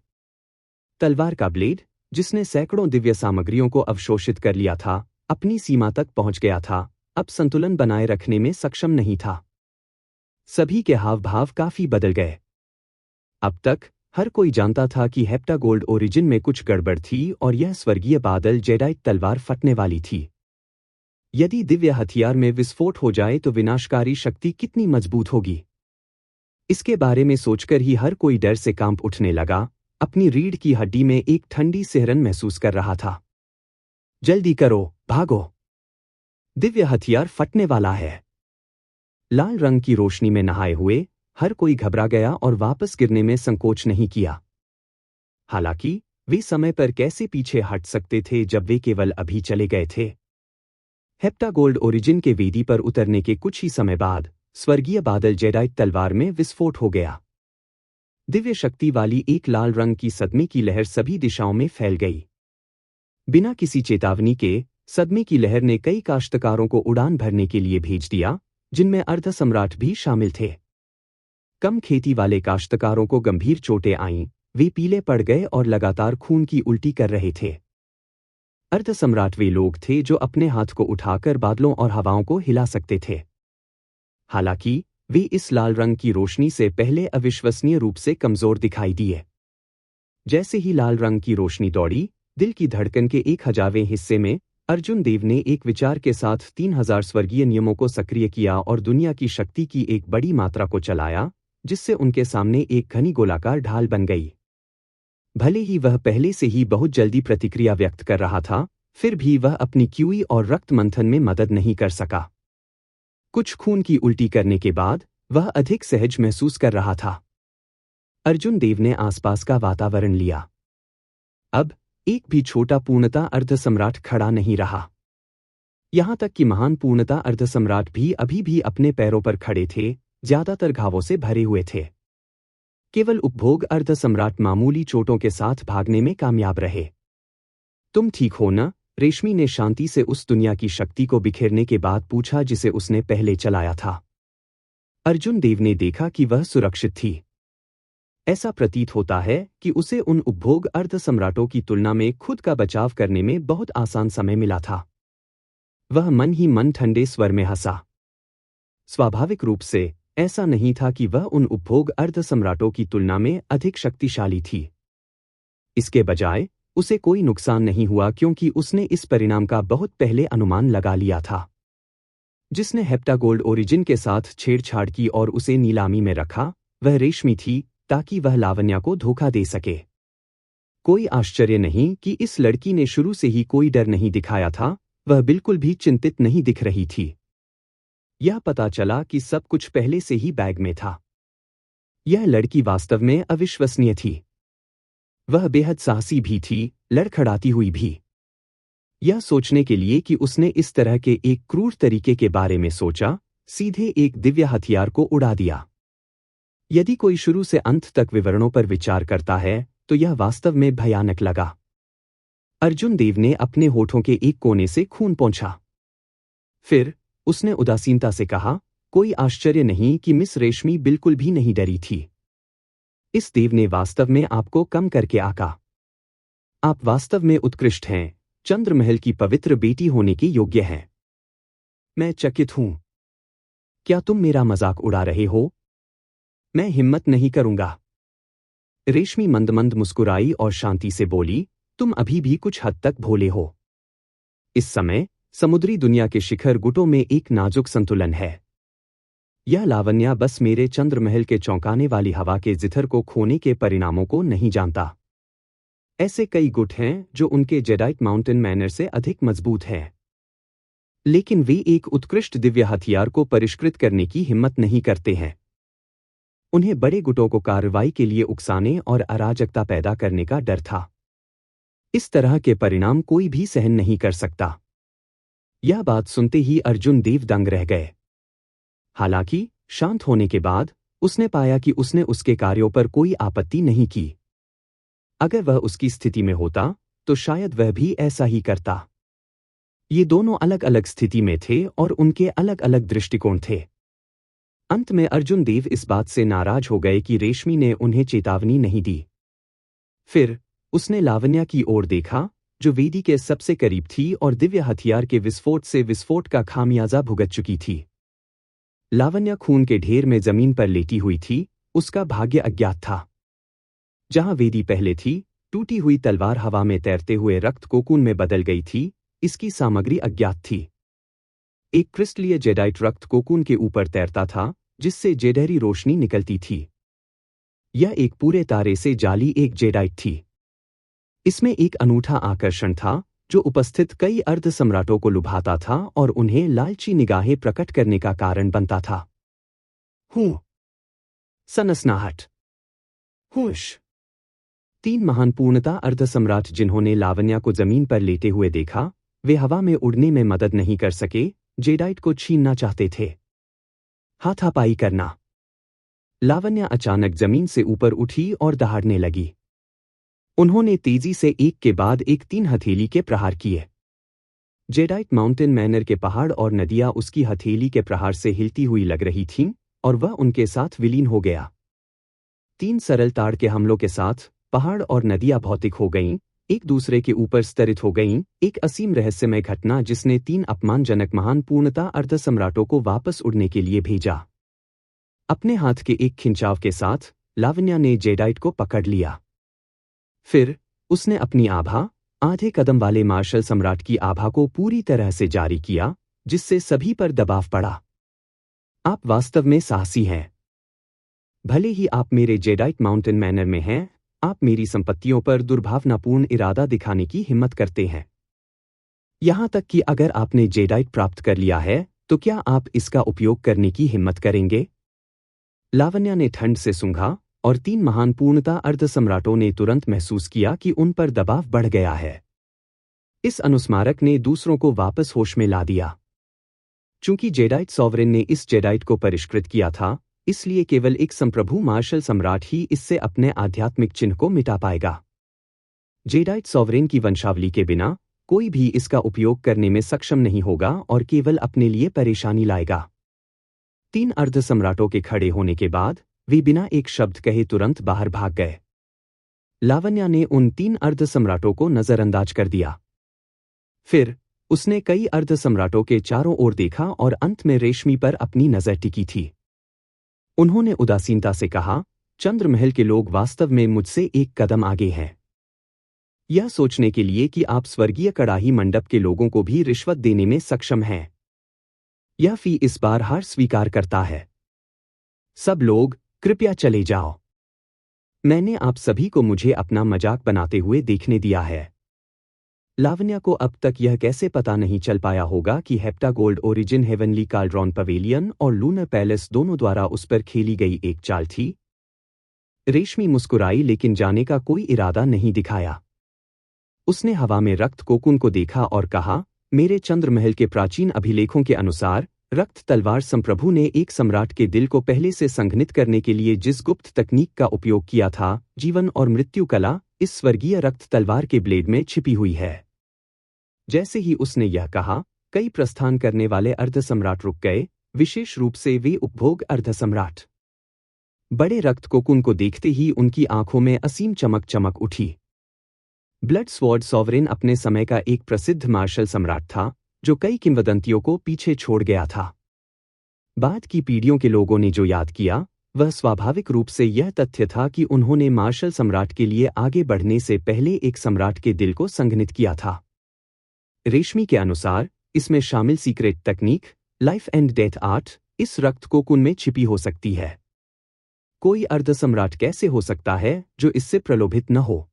तलवार का ब्लेड, जिसने सैकड़ों दिव्य सामग्रियों को अवशोषित कर लिया था, अपनी सीमा तक पहुंच गया था, अब संतुलन बनाए रखने में सक्षम नहीं था। सभी के हाव भाव काफी बदल गए। अब तक हर कोई जानता था कि हेप्टागोल्ड ओरिजिन में कुछ गड़बड़ थी और यह स्वर्गीय बादल जेडाई तलवार फटने वाली थी। यदि दिव्य हथियार में विस्फोट हो जाए तो विनाशकारी शक्ति कितनी मजबूत होगी। इसके बारे में सोचकर ही हर कोई डर से कांप उठने लगा, अपनी रीढ़ की हड्डी में एक ठंडी सिहरन महसूस कर रहा था। जल्दी करो, भागो, दिव्य हथियार फटने वाला है। लाल रंग की रोशनी में नहाए हुए हर कोई घबरा गया और वापस गिरने में संकोच नहीं किया। हालांकि वे समय पर कैसे पीछे हट सकते थे जब वे केवल अभी चले गए थे। हेप्टागोल्ड ओरिजिन के वेदी पर उतरने के कुछ ही समय बाद स्वर्गीय बादल जेडाइट तलवार में विस्फोट हो गया। दिव्य शक्ति वाली एक लाल रंग की सदमे की लहर सभी दिशाओं में फैल गई। बिना किसी चेतावनी के सदमे की लहर ने कई काश्तकारों को उड़ान भरने के लिए भेज दिया, जिनमें अर्ध सम्राट भी शामिल थे। कम खेती वाले काश्तकारों को गंभीर चोटें आईं, वे पीले पड़ गए और लगातार खून की उल्टी कर रहे थे। अर्ध सम्राट वे लोग थे जो अपने हाथ को उठाकर बादलों और हवाओं को हिला सकते थे। हालांकि वे इस लाल रंग की रोशनी से पहले अविश्वसनीय रूप से कमजोर दिखाई दिए। जैसे ही लाल रंग की रोशनी दौड़ी, दिल की धड़कन के 1000वें हिस्से में अर्जुन देव ने एक विचार के साथ 3000 स्वर्गीय नियमों को सक्रिय किया और दुनिया की शक्ति की एक बड़ी मात्रा को चलाया, जिससे उनके सामने एक घनी गोलाकार ढाल बन गई। भले ही वह पहले से ही बहुत जल्दी प्रतिक्रिया व्यक्त कर रहा था, फिर भी वह अपनी क्यूई और रक्त मंथन में मदद नहीं कर सका। कुछ खून की उल्टी करने के बाद वह अधिक सहज महसूस कर रहा था। अर्जुन देव ने आसपास का वातावरण लिया। अब एक भी छोटा पूर्णता अर्ध सम्राट खड़ा नहीं रहा। यहां तक कि महान पूर्णता अर्ध सम्राट भी अभी भी अपने पैरों पर खड़े थे, ज्यादातर घावों से भरे हुए थे। केवल उपभोग अर्ध सम्राट मामूली चोटों के साथ भागने में कामयाब रहे। तुम ठीक हो न? रेशमी ने शांति से उस दुनिया की शक्ति को बिखेरने के बाद पूछा जिसे उसने पहले चलाया था। अर्जुन देव ने देखा कि वह सुरक्षित थी। ऐसा प्रतीत होता है कि उसे उन उपभोग अर्ध सम्राटों की तुलना में खुद का बचाव करने में बहुत आसान समय मिला था। वह मन ही मन ठंडे स्वर में हंसा। स्वाभाविक रूप से ऐसा नहीं था कि वह उन उपभोग अर्ध सम्राटों की तुलना में अधिक शक्तिशाली थी। इसके बजाय उसे कोई नुकसान नहीं हुआ क्योंकि उसने इस परिणाम का बहुत पहले अनुमान लगा लिया था। जिसने हेप्टागोल्ड ओरिजिन के साथ छेड़छाड़ की और उसे नीलामी में रखा, वह रेशमी थी, ताकि वह लावण्या को धोखा दे सके। कोई आश्चर्य नहीं कि इस लड़की ने शुरू से ही कोई डर नहीं दिखाया था, वह बिल्कुल भी चिंतित नहीं दिख रही थी। यह पता चला कि सब कुछ पहले से ही बैग में था। यह लड़की वास्तव में अविश्वसनीय थी। वह बेहद साहसी भी थी, लड़खड़ाती हुई भी। यह सोचने के लिए कि उसने इस तरह के एक क्रूर तरीके के बारे में सोचा, सीधे एक दिव्य हथियार को उड़ा दिया। यदि कोई शुरू से अंत तक विवरणों पर विचार करता है, तो यह वास्तव में भयानक लगा। अर्जुन देव ने अपने होठों के एक कोने से खून पोंछा। फिर उसने उदासीनता से कहा, कोई आश्चर्य नहीं कि मिस रेशमी बिल्कुल भी नहीं डरी थी। इस देव ने वास्तव में आपको कम करके आका। आप वास्तव में उत्कृष्ट हैं, चंद्रमहल की पवित्र बेटी होने के योग्य हैं। मैं चकित हूं। क्या तुम मेरा मजाक उड़ा रहे हो? मैं हिम्मत नहीं करूंगा। रेशमी मंद मंद मुस्कुराई और शांति से बोली, तुम अभी भी कुछ हद तक भोले हो। इस समय समुद्री दुनिया के शिखर गुटों में एक नाजुक संतुलन है। यह लावण्या बस मेरे चंद्रमहल के चौंकाने वाली हवा के जिथर को खोने के परिणामों को नहीं जानता। ऐसे कई गुट हैं जो उनके जेडाइट माउंटेन मैनर से अधिक मजबूत हैं, लेकिन वे एक उत्कृष्ट दिव्य हथियार को परिष्कृत करने की हिम्मत नहीं करते हैं। उन्हें बड़े गुटों को कार्रवाई के लिए उकसाने और अराजकता पैदा करने का डर था। इस तरह के परिणाम कोई भी सहन नहीं कर सकता। यह बात सुनते ही अर्जुन देव दंग रह गए। हालांकि शांत होने के बाद उसने पाया कि उसने उसके कार्यों पर कोई आपत्ति नहीं की। अगर वह उसकी स्थिति में होता, तो शायद वह भी ऐसा ही करता। ये दोनों अलग अलग स्थिति में थे और उनके अलग अलग दृष्टिकोण थे। अंत में अर्जुन देव इस बात से नाराज हो गए कि रेशमी ने उन्हें चेतावनी नहीं दी। फिर उसने लावण्या की ओर देखा, जो वेदी के सबसे करीब थी और दिव्य हथियार के विस्फोट से विस्फोट का खामियाजा भुगत चुकी थी। लावण्या खून के ढेर में जमीन पर लेटी हुई थी, उसका भाग्य अज्ञात था। जहां वेदी पहले थी, टूटी हुई तलवार हवा में तैरते हुए रक्त कोकून में बदल गई थी, इसकी सामग्री अज्ञात थी। एक क्रिस्टलीय जेडाइट रक्त कोकून के ऊपर तैरता था, जिससे जेडहरी रोशनी निकलती थी। यह एक पूरे तारे से जाली एक जेडाइट थी। इसमें एक अनूठा आकर्षण था जो उपस्थित कई अर्ध सम्राटों को लुभाता था और उन्हें लालची निगाहें प्रकट करने का कारण बनता था। सनसनाहट। होश। 3 महान पूर्णता अर्ध सम्राट जिन्होंने लावण्या को जमीन पर लेटे हुए देखा, वे हवा में उड़ने में मदद नहीं कर सके, जेडाइट को छीनना चाहते थे। हाथापाई करना। लावण्या अचानक जमीन से ऊपर उठी और दहाड़ने लगी। उन्होंने तेजी से एक के बाद एक 3 हथेली के प्रहार किए। जेडाइट माउंटेन मैनर के पहाड़ और नदियां उसकी हथेली के प्रहार से हिलती हुई लग रही थीं और वह उनके साथ विलीन हो गया। 3 सरल ताड़ के हमलों के साथ पहाड़ और नदियां भौतिक हो गईं, एक दूसरे के ऊपर स्तरित हो गईं, एक असीम रहस्यमय घटना जिसने 3 अपमानजनक महान पूर्णता अर्ध सम्राटों को वापस उड़ने के लिए भेजा। अपने हाथ के एक खिंचाव के साथ लावण्या ने जेडाइट को पकड़ लिया। फिर उसने अपनी आभा, आधे कदम वाले मार्शल सम्राट की आभा को पूरी तरह से जारी किया, जिससे सभी पर दबाव पड़ा। आप वास्तव में साहसी हैं। भले ही आप मेरे जेडाइट माउंटेन मैनर में हैं, आप मेरी संपत्तियों पर दुर्भावनापूर्ण इरादा दिखाने की हिम्मत करते हैं। यहां तक कि अगर आपने जेडाइट प्राप्त कर लिया है, तो क्या आप इसका उपयोग करने की हिम्मत करेंगे? लावण्या ने ठंड से सूंघा और 3 महान पूर्णता अर्ध सम्राटों ने तुरंत महसूस किया कि उन पर दबाव बढ़ गया है। इस अनुस्मारक ने दूसरों को वापस होश में ला दिया। चूंकि जेडाइट सॉवरेन ने इस जेडाइट को परिष्कृत किया था, इसलिए केवल एक संप्रभु मार्शल सम्राट ही इससे अपने आध्यात्मिक चिन्ह को मिटा पाएगा। जेडाइट सॉवरेन की वंशावली के बिना कोई भी इसका उपयोग करने में सक्षम नहीं होगा और केवल अपने लिए परेशानी लाएगा। 3 अर्ध सम्राटों के खड़े होने के बाद वे बिना एक शब्द कहे तुरंत बाहर भाग गए। लावण्या ने उन 3 अर्ध सम्राटों को नजरअंदाज कर दिया। फिर उसने कई अर्ध सम्राटों के चारों ओर देखा और अंत में रेशमी पर अपनी नजर टिकी थी। उन्होंने उदासीनता से कहा, चंद्रमहल के लोग वास्तव में मुझसे एक कदम आगे हैं। यह सोचने के लिए कि आप स्वर्गीय कड़ाही मंडप के लोगों को भी रिश्वत देने में सक्षम हैं। यह फी इस बार हार स्वीकार करता है। सब लोग कृपया चले जाओ। मैंने आप सभी को मुझे अपना मजाक बनाते हुए देखने दिया है। लावण्या को अब तक यह कैसे पता नहीं चल पाया होगा कि हेप्टागोल्ड ओरिजिन हेवनली कार्लड्रॉन पवेलियन और लूनर पैलेस दोनों द्वारा उस पर खेली गई एक चाल थी। रेशमी मुस्कुराई लेकिन जाने का कोई इरादा नहीं दिखाया। उसने हवा में रक्त कोकुन को देखा और कहा, मेरे चंद्रमहल के प्राचीन अभिलेखों के अनुसार रक्त तलवार संप्रभु ने एक सम्राट के दिल को पहले से संघनित करने के लिए जिस गुप्त तकनीक का उपयोग किया था, जीवन और मृत्यु कला, इस स्वर्गीय रक्त तलवार के ब्लेड में छिपी हुई है। जैसे ही उसने यह कहा, कई प्रस्थान करने वाले अर्ध सम्राट रुक गए, विशेष रूप से वे उपभोग अर्ध सम्राट। बड़े रक्त कोकुन को देखते ही उनकी आंखों में असीम चमक चमक उठी। ब्लड स्वॉर्ड सॉवरेन अपने समय का एक प्रसिद्ध मार्शल सम्राट था, जो कई किंवदंतियों को पीछे छोड़ गया था। बाद की पीढ़ियों के लोगों ने जो याद किया, वह स्वाभाविक रूप से यह तथ्य था कि उन्होंने मार्शल सम्राट के लिए आगे बढ़ने से पहले एक सम्राट के दिल को संघनित किया था। रेशमी के अनुसार इसमें शामिल सीक्रेट तकनीक, लाइफ एंड डेथ आर्ट, इस रक्त कोकुन में छिपी हो सकती है। कोई अर्ध सम्राट कैसे हो सकता है जो इससे प्रलोभित न हो?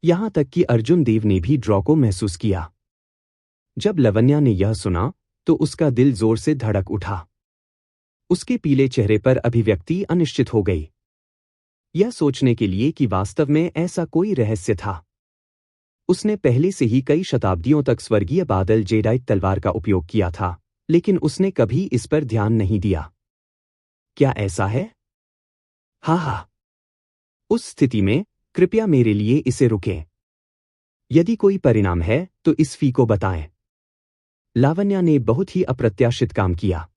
यहां तक कि अर्जुन देव ने भी ड्रॉ को महसूस किया। जब लावण्या ने यह सुना, तो उसका दिल जोर से धड़क उठा। उसके पीले चेहरे पर अभिव्यक्ति अनिश्चित हो गई, यह सोचने के लिए कि वास्तव में ऐसा कोई रहस्य था। उसने पहले से ही कई शताब्दियों तक स्वर्गीय बादल जेडाइट तलवार का उपयोग किया था, लेकिन उसने कभी इस पर ध्यान नहीं दिया। क्या ऐसा है? हाँ। उस स्थिति में कृपया मेरे लिए इसे रुकें। यदि कोई परिणाम है तो इस फी को बताएं। लावण्या ने बहुत ही अप्रत्याशित काम किया।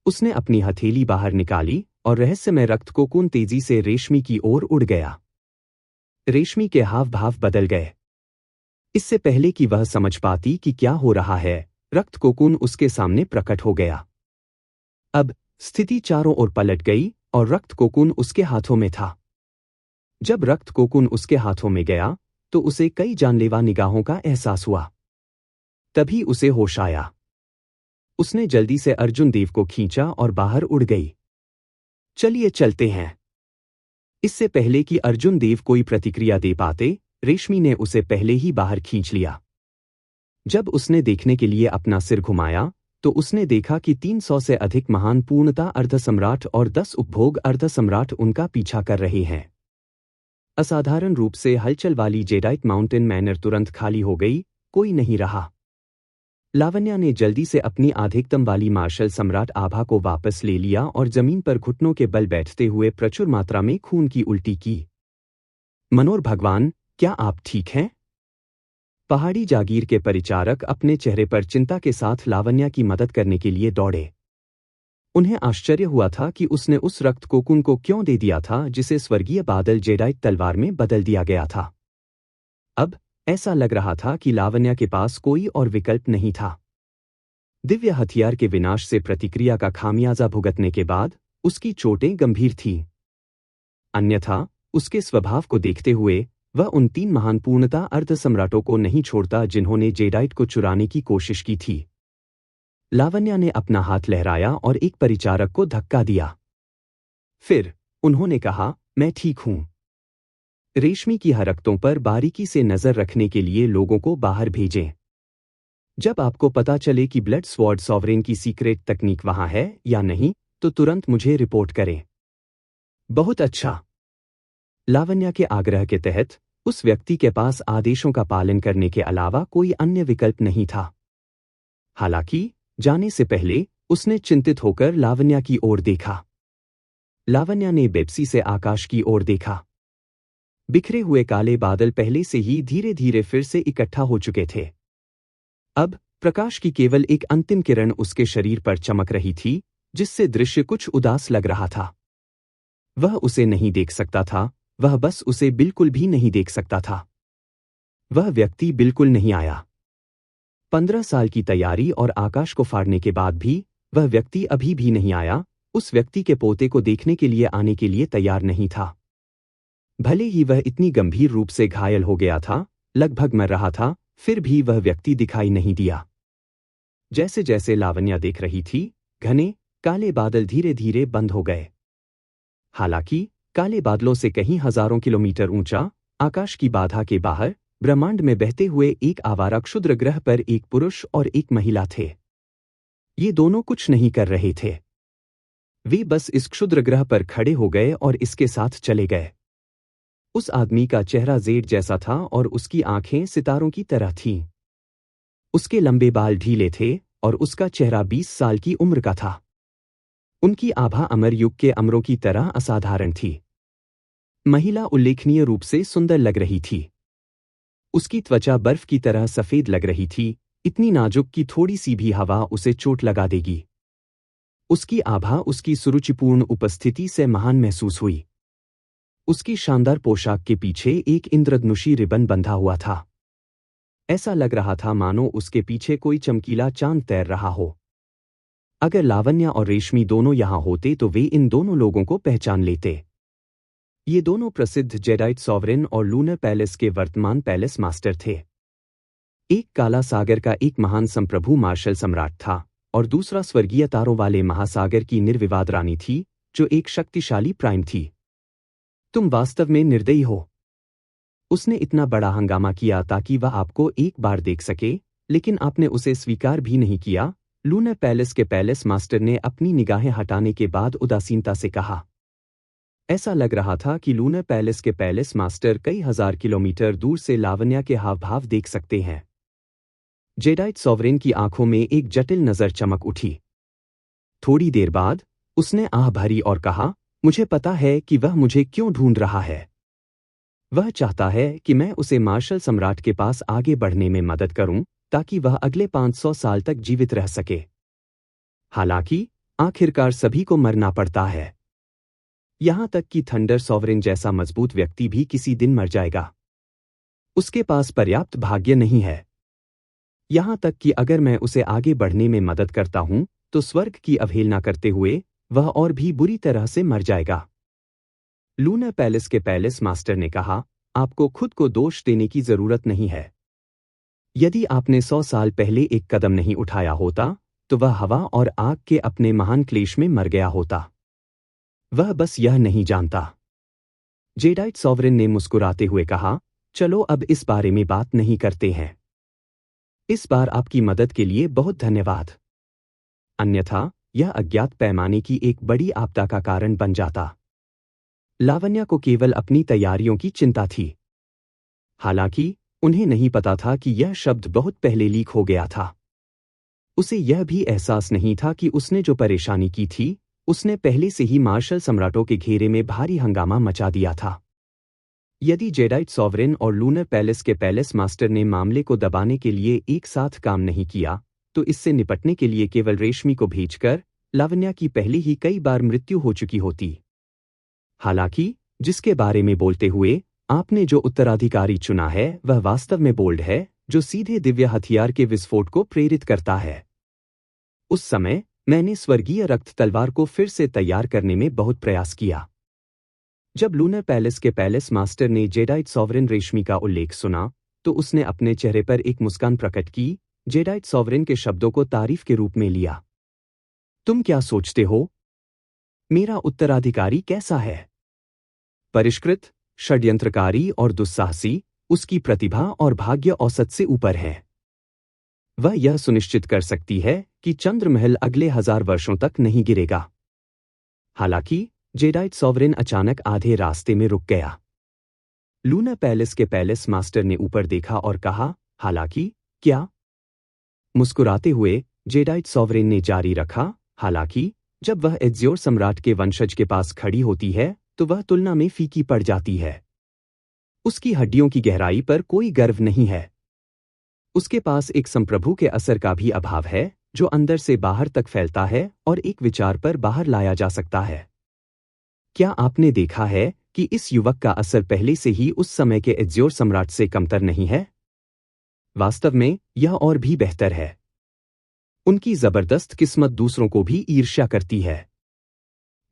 उसने अपनी हथेली बाहर निकाली और रहस्यमय रक्त कोकुन तेजी से रेशमी की ओर उड़ गया। रेशमी के हाव भाव बदल गए। इससे पहले कि वह समझ पाती कि क्या हो रहा है, रक्त कोकुन उसके सामने प्रकट हो गया। अब स्थिति चारों ओर पलट गई और रक्त कोकुन उसके हाथों में था। जब रक्त कोकुन उसके हाथों में गया, तो उसे कई जानलेवा निगाहों का एहसास हुआ। तभी उसे होश आया। उसने जल्दी से अर्जुन देव को खींचा और बाहर उड़ गई। चलिए चलते हैं। इससे पहले कि अर्जुन देव कोई प्रतिक्रिया दे पाते, रेशमी ने उसे पहले ही बाहर खींच लिया। जब उसने देखने के लिए अपना सिर घुमाया तो उसने देखा कि 300 से अधिक महान पूर्णता अर्धसम्राट और 10 उपभोग अर्धसम्राट उनका पीछा कर रहे हैं। असाधारण रूप से हलचल वाली जेडाइट माउंटेन मैनर तुरंत खाली हो गई, कोई नहीं रहा। लावण्या ने जल्दी से अपनी अधिकतम वाली मार्शल सम्राट आभा को वापस ले लिया और जमीन पर घुटनों के बल बैठते हुए प्रचुर मात्रा में खून की उल्टी की। मनोहर भगवान, क्या आप ठीक हैं? पहाड़ी जागीर के परिचारक अपने चेहरे पर चिंता के साथ लावण्या की मदद करने के लिए दौड़े। उन्हें आश्चर्य हुआ था कि उसने उस रक्त कोकुन को क्यों दे दिया था जिसे स्वर्गीय बादल जेडाइट तलवार में बदल दिया गया था। अब ऐसा लग रहा था कि लावण्या के पास कोई और विकल्प नहीं था। दिव्य हथियार के विनाश से प्रतिक्रिया का खामियाजा भुगतने के बाद उसकी चोटें गंभीर थीं। अन्यथा उसके स्वभाव को देखते हुए वह उन 3 महान पूर्णता अर्धसम्राटों को नहीं छोड़ता जिन्होंने जेडाइट को चुराने की कोशिश की थी। लावण्या ने अपना हाथ लहराया और एक परिचारक को धक्का दिया। फिर उन्होंने कहा, मैं ठीक हूं। रेशमी की हरकतों पर बारीकी से नजर रखने के लिए लोगों को बाहर भेजें। जब आपको पता चले कि ब्लड स्वॉर्ड सॉवरेन की सीक्रेट तकनीक वहां है या नहीं, तो तुरंत मुझे रिपोर्ट करें। बहुत अच्छा। लावण्या के आग्रह के तहत उस व्यक्ति के पास आदेशों का पालन करने के अलावा कोई अन्य विकल्प नहीं था। हालांकि जाने से पहले उसने चिंतित होकर लावण्या की ओर देखा। लावण्या ने बेप्सी से आकाश की ओर देखा। बिखरे हुए काले बादल पहले से ही धीरे धीरे फिर से इकट्ठा हो चुके थे। अब प्रकाश की केवल एक अंतिम किरण उसके शरीर पर चमक रही थी, जिससे दृश्य कुछ उदास लग रहा था। वह उसे नहीं देख सकता था, वह बस उसे बिल्कुल भी नहीं देख सकता था। वह व्यक्ति बिल्कुल नहीं आया। 15 साल की तैयारी और आकाश को फाड़ने के बाद भी वह व्यक्ति अभी भी नहीं आया। उस व्यक्ति के पोते को देखने के लिए आने के लिए तैयार नहीं था। भले ही वह इतनी गंभीर रूप से घायल हो गया था, लगभग मर रहा था, फिर भी वह व्यक्ति दिखाई नहीं दिया। जैसे जैसे लावण्या देख रही थी, घने काले बादल धीरे धीरे बंद हो गए। हालांकि काले बादलों से कहीं हजारों किलोमीटर ऊंचा आकाश की बाधा के बाहर ब्रह्मांड में बहते हुए एक आवारा क्षुद्र ग्रह पर एक पुरुष और एक महिला थे। ये दोनों कुछ नहीं कर रहे थे। वे बस इस क्षुद्र ग्रह पर खड़े हो गए और इसके साथ चले गए। उस आदमी का चेहरा जेड जैसा था और उसकी आंखें सितारों की तरह थीं। उसके लंबे बाल ढीले थे और उसका चेहरा 20 साल की उम्र का था। उनकी आभा अमर युग के अमरों की तरह असाधारण थी। महिला उल्लेखनीय रूप से सुंदर लग रही थी। उसकी त्वचा बर्फ की तरह सफेद लग रही थी, इतनी नाजुक कि थोड़ी सी भी हवा उसे चोट लगा देगी। उसकी आभा उसकी सुरुचिपूर्ण उपस्थिति से महान महसूस हुई। उसकी शानदार पोशाक के पीछे एक इंद्रधनुषी रिबन बंधा हुआ था। ऐसा लग रहा था मानो उसके पीछे कोई चमकीला चांद तैर रहा हो। अगर लावण्या और रेशमी दोनों यहां होते तो वे इन दोनों लोगों को पहचान लेते। ये दोनों प्रसिद्ध जेडाइट सॉवरेन और लूनर पैलेस के वर्तमान पैलेस मास्टर थे। एक काला सागर का एक महान संप्रभु मार्शल सम्राट था और दूसरा स्वर्गीय तारों वाले महासागर की निर्विवाद रानी थी, जो एक शक्तिशाली प्राइम थी। तुम वास्तव में निर्दयी हो। उसने इतना बड़ा हंगामा किया ताकि वह आपको एक बार देख सके, लेकिन आपने उसे स्वीकार भी नहीं किया। लूनर पैलेस के पैलेस मास्टर ने अपनी निगाहें हटाने के बाद उदासीनता से कहा। ऐसा लग रहा था कि लूनर पैलेस के पैलेस मास्टर कई हजार किलोमीटर दूर से लावण्या के हाव भाव देख सकते हैं। जेडाइट सॉवरेन की आंखों में एक जटिल नजर चमक उठी। थोड़ी देर बाद उसने आह भरी और कहा, मुझे पता है कि वह मुझे क्यों ढूंढ रहा है। वह चाहता है कि मैं उसे मार्शल सम्राट के पास आगे बढ़ने में मदद करूं, ताकि वह अगले 500 साल तक जीवित रह सके। हालांकि आखिरकार सभी को मरना पड़ता है। यहां तक कि थंडर सॉवरेन जैसा मजबूत व्यक्ति भी किसी दिन मर जाएगा। उसके पास पर्याप्त भाग्य नहीं है। यहां तक कि अगर मैं उसे आगे बढ़ने में मदद करता हूं, तो स्वर्ग की अवहेलना करते हुए वह और भी बुरी तरह से मर जाएगा। लूनर पैलेस के पैलेस मास्टर ने कहा, आपको खुद को दोष देने की जरूरत नहीं है। यदि आपने 100 साल पहले एक कदम नहीं उठाया होता, तो वह हवा और आग के अपने महान क्लेश में मर गया होता। वह बस यह नहीं जानता। जेडाइट सॉवरेन ने मुस्कुराते हुए कहा, चलो अब इस बारे में बात नहीं करते हैं। इस बार आपकी मदद के लिए बहुत धन्यवाद। अन्यथा यह अज्ञात पैमाने की एक बड़ी आपदा का कारण बन जाता। लावण्या को केवल अपनी तैयारियों की चिंता थी। हालांकि उन्हें नहीं पता था कि यह शब्द बहुत पहले लीक हो गया था। उसे यह भी एहसास नहीं था कि उसने जो परेशानी की थी, उसने पहले से ही मार्शल सम्राटों के घेरे में भारी हंगामा मचा दिया था। यदि जेडाइट सॉवरेन और लूनर पैलेस के पैलेस मास्टर ने मामले को दबाने के लिए एक साथ काम नहीं किया, तो इससे निपटने के लिए केवल रेशमी को भेजकर लावण्या की पहले ही कई बार मृत्यु हो चुकी होती। हालांकि जिसके बारे में बोलते हुए आपने जो उत्तराधिकारी चुना है वह वास्तव में बोल्ड है, जो सीधे दिव्य हथियार के विस्फोट को प्रेरित करता है। उस समय मैंने स्वर्गीय रक्त तलवार को फिर से तैयार करने में बहुत प्रयास किया। जब लूनर पैलेस के पैलेस मास्टर ने जेडाइट सॉवरेन रेशमी का उल्लेख सुना, तो उसने अपने चेहरे पर एक मुस्कान प्रकट की, जेडाइट सॉवरेन के शब्दों को तारीफ के रूप में लिया। तुम क्या सोचते हो? मेरा उत्तराधिकारी कैसा है? परिष्कृत, षड्यंत्रकारी और दुस्साहसी, उसकी प्रतिभा और भाग्य औसत से ऊपर है। वह यह सुनिश्चित कर सकती है कि चंद्रमहल अगले 1000 वर्षों तक नहीं गिरेगा। हालांकि जेडाइट सॉवरेन अचानक आधे रास्ते में रुक गया। लूनर पैलेस के पैलेस मास्टर ने ऊपर देखा और कहा, हालांकि क्या? मुस्कुराते हुए जेडाइट सॉवरेन ने जारी रखा, हालांकि जब वह एज़्योर सम्राट के वंशज के पास खड़ी होती है तो वह तुलना में फीकी पड़ जाती है। उसकी हड्डियों की गहराई पर कोई गर्व नहीं है। उसके पास एक संप्रभु के असर का भी अभाव है, जो अंदर से बाहर तक फैलता है और एक विचार पर बाहर लाया जा सकता है। क्या आपने देखा है कि इस युवक का असर पहले से ही उस समय के एज़्योर सम्राट से कमतर नहीं है? वास्तव में यह और भी बेहतर है। उनकी जबरदस्त किस्मत दूसरों को भी ईर्ष्या करती है।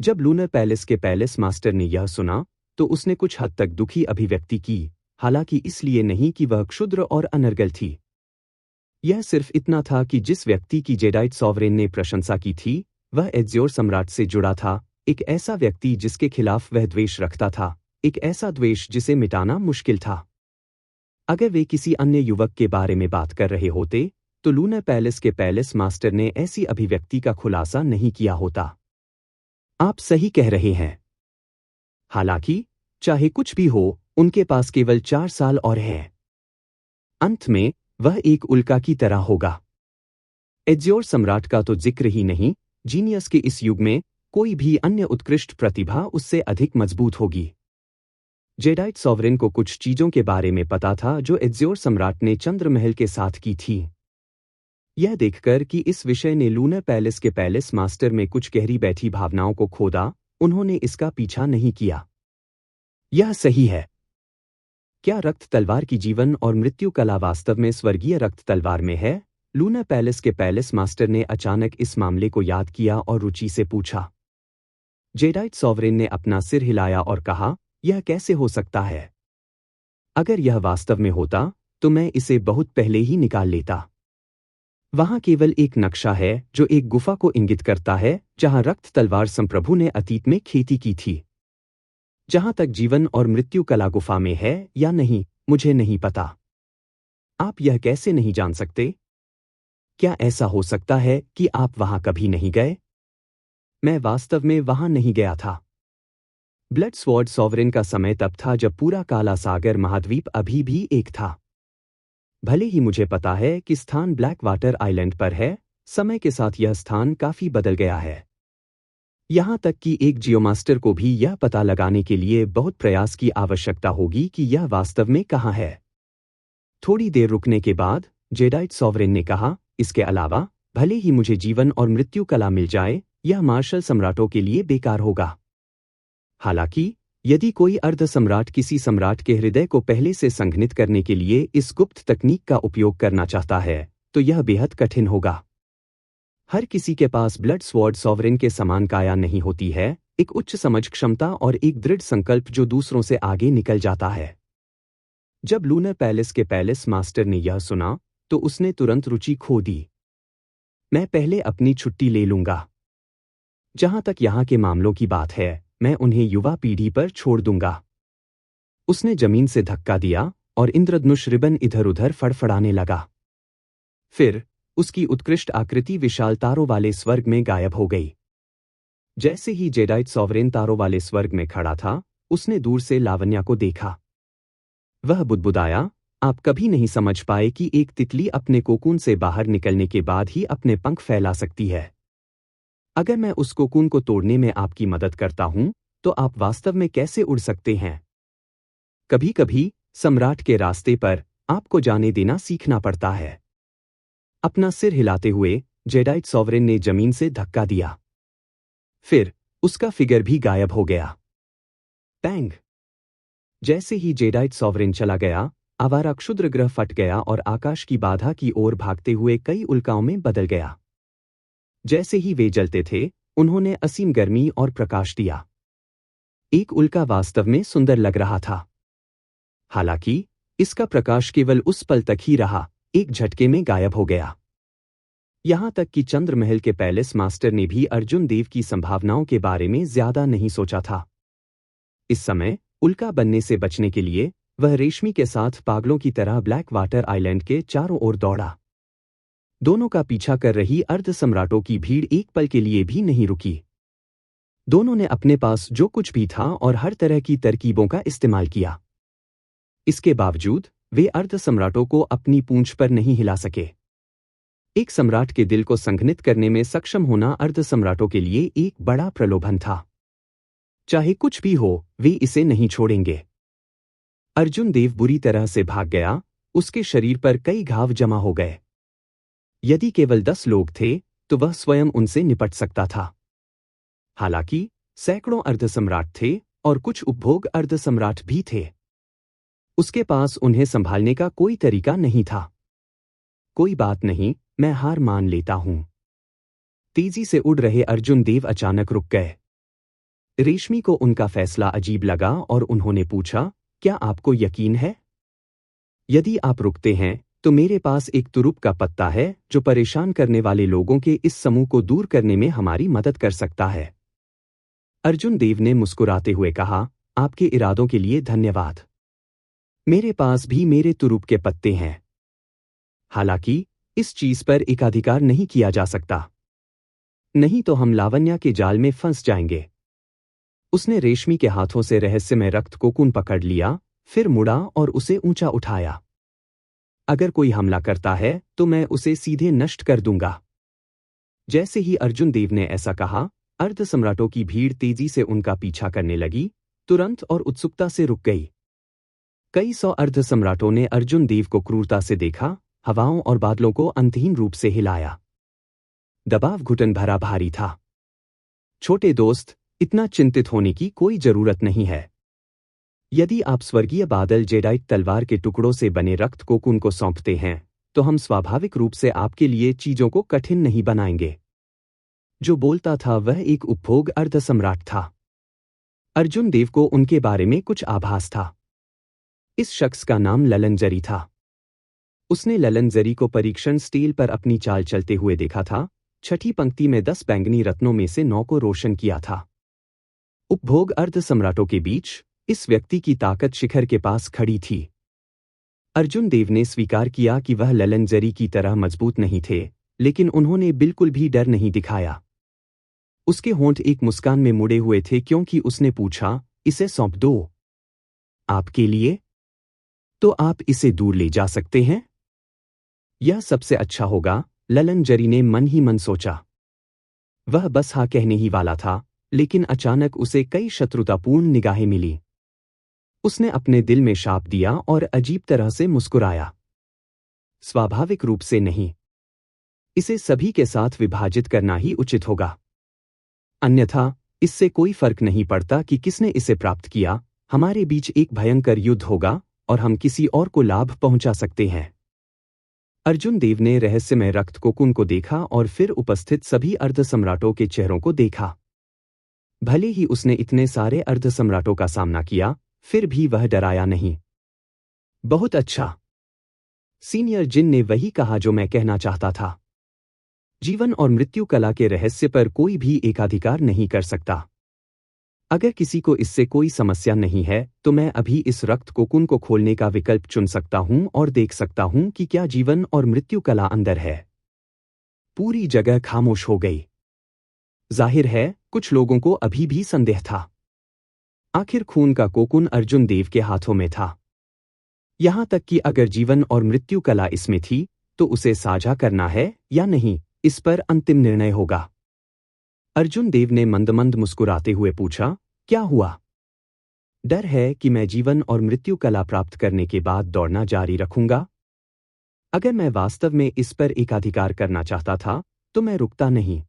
जब लूनर पैलेस के पैलेस मास्टर ने यह सुना, तो उसने कुछ हद तक दुखी अभिव्यक्ति की, हालांकि इसलिए नहीं कि वह क्षुद्र और अनर्गल थी। यह सिर्फ इतना था कि जिस व्यक्ति की जेडाइट सॉवरेन ने प्रशंसा की थी, वह एज़्योर सम्राट से जुड़ा था, एक ऐसा व्यक्ति जिसके खिलाफ वह द्वेष रखता था, एक ऐसा द्वेष जिसे मिटाना मुश्किल था। अगर वे किसी अन्य युवक के बारे में बात कर रहे होते, तो लूनर पैलेस के पैलेस मास्टर ने ऐसी अभिव्यक्ति का खुलासा नहीं किया होता। आप सही कह रहे हैं। हालांकि चाहे कुछ भी हो, उनके पास केवल 4 साल और हैं। अंत में वह एक उल्का की तरह होगा। एज़्योर सम्राट का तो जिक्र ही नहीं, जीनियस के इस युग में कोई भी अन्य उत्कृष्ट प्रतिभा उससे अधिक मजबूत होगी। जेडाइट सॉवरेन को कुछ चीजों के बारे में पता था जो एज़्योर सम्राट ने चंद्रमहल के साथ की थी। यह देखकर कि इस विषय ने लूनर पैलेस के पैलेस मास्टर में कुछ गहरी बैठी भावनाओं को खोदा, उन्होंने इसका पीछा नहीं किया। यह सही है। क्या रक्त तलवार की जीवन और मृत्यु कला वास्तव में स्वर्गीय रक्त तलवार में है? लूनर पैलेस के पैलेस मास्टर ने अचानक इस मामले को याद किया और रुचि से पूछा। जेडाइट सॉवरेन ने अपना सिर हिलाया और कहा, यह कैसे हो सकता है? अगर यह वास्तव में होता, तो मैं इसे बहुत पहले ही निकाल लेता। वहां केवल एक नक्शा है जो एक गुफा को इंगित करता है, जहां रक्त तलवार संप्रभु ने अतीत में खेती की थी। जहां तक जीवन और मृत्यु कला गुफा में है या नहीं, मुझे नहीं पता। आप यह कैसे नहीं जान सकते? क्या ऐसा हो सकता है कि आप वहां कभी नहीं गए? मैं वास्तव में वहां नहीं गया था। ब्लड स्वॉर्ड सॉवरेन का समय तब था जब पूरा काला सागर महाद्वीप अभी भी एक था। भले ही मुझे पता है कि स्थान ब्लैक वाटर आइलैंड पर है, समय के साथ यह स्थान काफी बदल गया है। यहां तक कि एक जियोमास्टर को भी यह पता लगाने के लिए बहुत प्रयास की आवश्यकता होगी कि यह वास्तव में कहां है। थोड़ी देर रुकने के बाद जेडाइट सॉवरेन ने कहा, इसके अलावा भले ही मुझे जीवन और मृत्यु कला मिल जाए, यह मार्शल सम्राटों के लिए बेकार होगा। हालांकि यदि कोई अर्ध सम्राट किसी सम्राट के हृदय को पहले से संघनित करने के लिए इस गुप्त तकनीक का उपयोग करना चाहता है, तो यह बेहद कठिन होगा। हर किसी के पास ब्लड स्वॉर्ड सॉवरेन के समान काया नहीं होती है, एक उच्च समझ क्षमता और एक दृढ़ संकल्प जो दूसरों से आगे निकल जाता है। जब लूनर पैलेस के पैलेस मास्टर ने यह सुना, तो उसने तुरंत रुचि खो दी। मैं पहले अपनी छुट्टी ले लूंगा। जहां तक यहाँ के मामलों की बात है, मैं उन्हें युवा पीढ़ी पर छोड़ दूंगा। उसने जमीन से धक्का दिया और इंद्रधनुष रिबन इधर उधर फड़फड़ाने लगा। फिर उसकी उत्कृष्ट आकृति विशाल तारों वाले स्वर्ग में गायब हो गई। जैसे ही जेडाइट सॉवरेन तारों वाले स्वर्ग में खड़ा था, उसने दूर से लावण्या को देखा। वह बुदबुदाया, आप कभी नहीं समझ पाए कि एक तितली अपने कोकून से बाहर निकलने के बाद ही अपने पंख फैला सकती है। अगर मैं उस कोकून को तोड़ने में आपकी मदद करता हूं, तो आप वास्तव में कैसे उड़ सकते हैं? कभी कभी सम्राट के रास्ते पर आपको जाने देना सीखना पड़ता है। अपना सिर हिलाते हुए जेडाइट सॉवरेन ने जमीन से धक्का दिया। फिर उसका फिगर भी गायब हो गया। पैंग! जैसे ही जेडाइट सॉवरेन चला गया, आवारा क्षुद्र ग्रह फट गया और आकाश की बाधा की ओर भागते हुए कई उल्काओं में बदल गया। जैसे ही वे जलते थे, उन्होंने असीम गर्मी और प्रकाश दिया। एक उल्का वास्तव में सुंदर लग रहा था। हालांकि इसका प्रकाश केवल उस पल तक ही रहा, एक झटके में गायब हो गया। यहां तक कि चंद्रमहल के पैलेस मास्टर ने भी अर्जुन देव की संभावनाओं के बारे में ज्यादा नहीं सोचा था। इस समय उल्का बनने से बचने के लिए वह रेशमी के साथ पागलों की तरह ब्लैक वाटर आइलैंड के चारों ओर दौड़ा। दोनों का पीछा कर रही अर्ध सम्राटों की भीड़ एक पल के लिए भी नहीं रुकी। दोनों ने अपने पास जो कुछ भी था और हर तरह की तरकीबों का इस्तेमाल किया। इसके बावजूद वे अर्ध सम्राटों को अपनी पूंछ पर नहीं हिला सके। एक सम्राट के दिल को संघनित करने में सक्षम होना अर्ध सम्राटों के लिए एक बड़ा प्रलोभन था। चाहे कुछ भी हो, वे इसे नहीं छोड़ेंगे। अर्जुन देव बुरी तरह से भाग गया, उसके शरीर पर कई घाव जमा हो गए। यदि केवल 10 लोग थे, तो वह स्वयं उनसे निपट सकता था। हालांकि सैकड़ों अर्धसम्राट थे और कुछ उपभोग अर्धसम्राट भी थे। उसके पास उन्हें संभालने का कोई तरीका नहीं था। कोई बात नहीं, मैं हार मान लेता हूं। तेजी से उड़ रहे अर्जुन देव अचानक रुक गए। रेशमी को उनका फैसला अजीब लगा और उन्होंने पूछा, क्या आपको यकीन है? यदि आप रुकते हैं, तो मेरे पास एक तुरुप का पत्ता है जो परेशान करने वाले लोगों के इस समूह को दूर करने में हमारी मदद कर सकता है। अर्जुन देव ने मुस्कुराते हुए कहा, आपके इरादों के लिए धन्यवाद। मेरे पास भी मेरे तुरुप के पत्ते हैं। हालांकि इस चीज पर एकाधिकार नहीं किया जा सकता। नहीं तो हम लावण्या के जाल में फंस जाएंगे। उसने रेशमी के हाथों से रहस्यमय रक्त कोकून पकड़ लिया, फिर मुड़ा और उसे ऊंचा उठाया। अगर कोई हमला करता है, तो मैं उसे सीधे नष्ट कर दूंगा। जैसे ही अर्जुन देव ने ऐसा कहा, अर्ध सम्राटों की भीड़ तेजी से उनका पीछा करने लगी, तुरंत और उत्सुकता से रुक गई। कई सौ अर्ध सम्राटों ने अर्जुन देव को क्रूरता से देखा, हवाओं और बादलों को अंतहीन रूप से हिलाया। दबाव घुटन भरा भारी था। छोटे दोस्त, इतना चिंतित होने की कोई जरूरत नहीं है। यदि आप स्वर्गीय बादल जेडाइट तलवार के टुकड़ों से बने रक्त कोकून को सौंपते हैं, तो हम स्वाभाविक रूप से आपके लिए चीजों को कठिन नहीं बनाएंगे। जो बोलता था वह एक उपभोग अर्ध सम्राट था। अर्जुन देव को उनके बारे में कुछ आभास था। इस शख्स का नाम ललन जरी था। उसने ललन जरी को परीक्षण स्टेल पर अपनी चाल चलते हुए देखा था। छठी पंक्ति में 10 बैंगनी रत्नों में से 9 को रोशन किया था। उपभोग अर्ध सम्राटों के बीच इस व्यक्ति की ताकत शिखर के पास खड़ी थी। अर्जुन देव ने स्वीकार किया कि वह ललन जरी की तरह मजबूत नहीं थे, लेकिन उन्होंने बिल्कुल भी डर नहीं दिखाया। उसके होंठ एक मुस्कान में मुड़े हुए थे क्योंकि उसने पूछा, इसे सौंप दो। आपके लिए? तो आप इसे दूर ले जा सकते हैं? यह सबसे अच्छा होगा, ललन जरी ने मन ही मन सोचा। वह बस हाँ कहने ही वाला था, लेकिन अचानक उसे कई शत्रुतापूर्ण निगाहें मिली। उसने अपने दिल में शाप दिया और अजीब तरह से मुस्कुराया। स्वाभाविक रूप से नहीं। इसे सभी के साथ विभाजित करना ही उचित होगा। अन्यथा इससे कोई फर्क नहीं पड़ता कि किसने इसे प्राप्त किया, हमारे बीच एक भयंकर युद्ध होगा और हम किसी और को लाभ पहुंचा सकते हैं। अर्जुन देव ने रहस्यमय रक्त कोकून को देखा और फिर उपस्थित सभी अर्ध सम्राटों के चेहरों को देखा। भले ही उसने इतने सारे अर्ध सम्राटों का सामना किया, फिर भी वह डराया नहीं। बहुत अच्छा। सीनियर जिन ने वही कहा जो मैं कहना चाहता था। जीवन और मृत्यु कला के रहस्य पर कोई भी एकाधिकार नहीं कर सकता। अगर किसी को इससे कोई समस्या नहीं है तो मैं अभी इस रक्त कोकून को खोलने का विकल्प चुन सकता हूं और देख सकता हूं कि क्या जीवन और मृत्यु कला अंदर है। पूरी जगह खामोश हो गई। जाहिर है कुछ लोगों को अभी भी संदेह था। आखिर खून का कोकून अर्जुन देव के हाथों में था। यहां तक कि अगर जीवन और मृत्यु कला इसमें थी तो उसे साझा करना है या नहीं, इस पर अंतिम निर्णय होगा। अर्जुन देव ने मंद मुस्कुराते हुए पूछा, क्या हुआ? डर है कि मैं जीवन और मृत्यु कला प्राप्त करने के बाद दौड़ना जारी रखूंगा। अगर मैं वास्तव में इस पर एकाधिकार करना चाहता था तो मैं रुकता नहीं।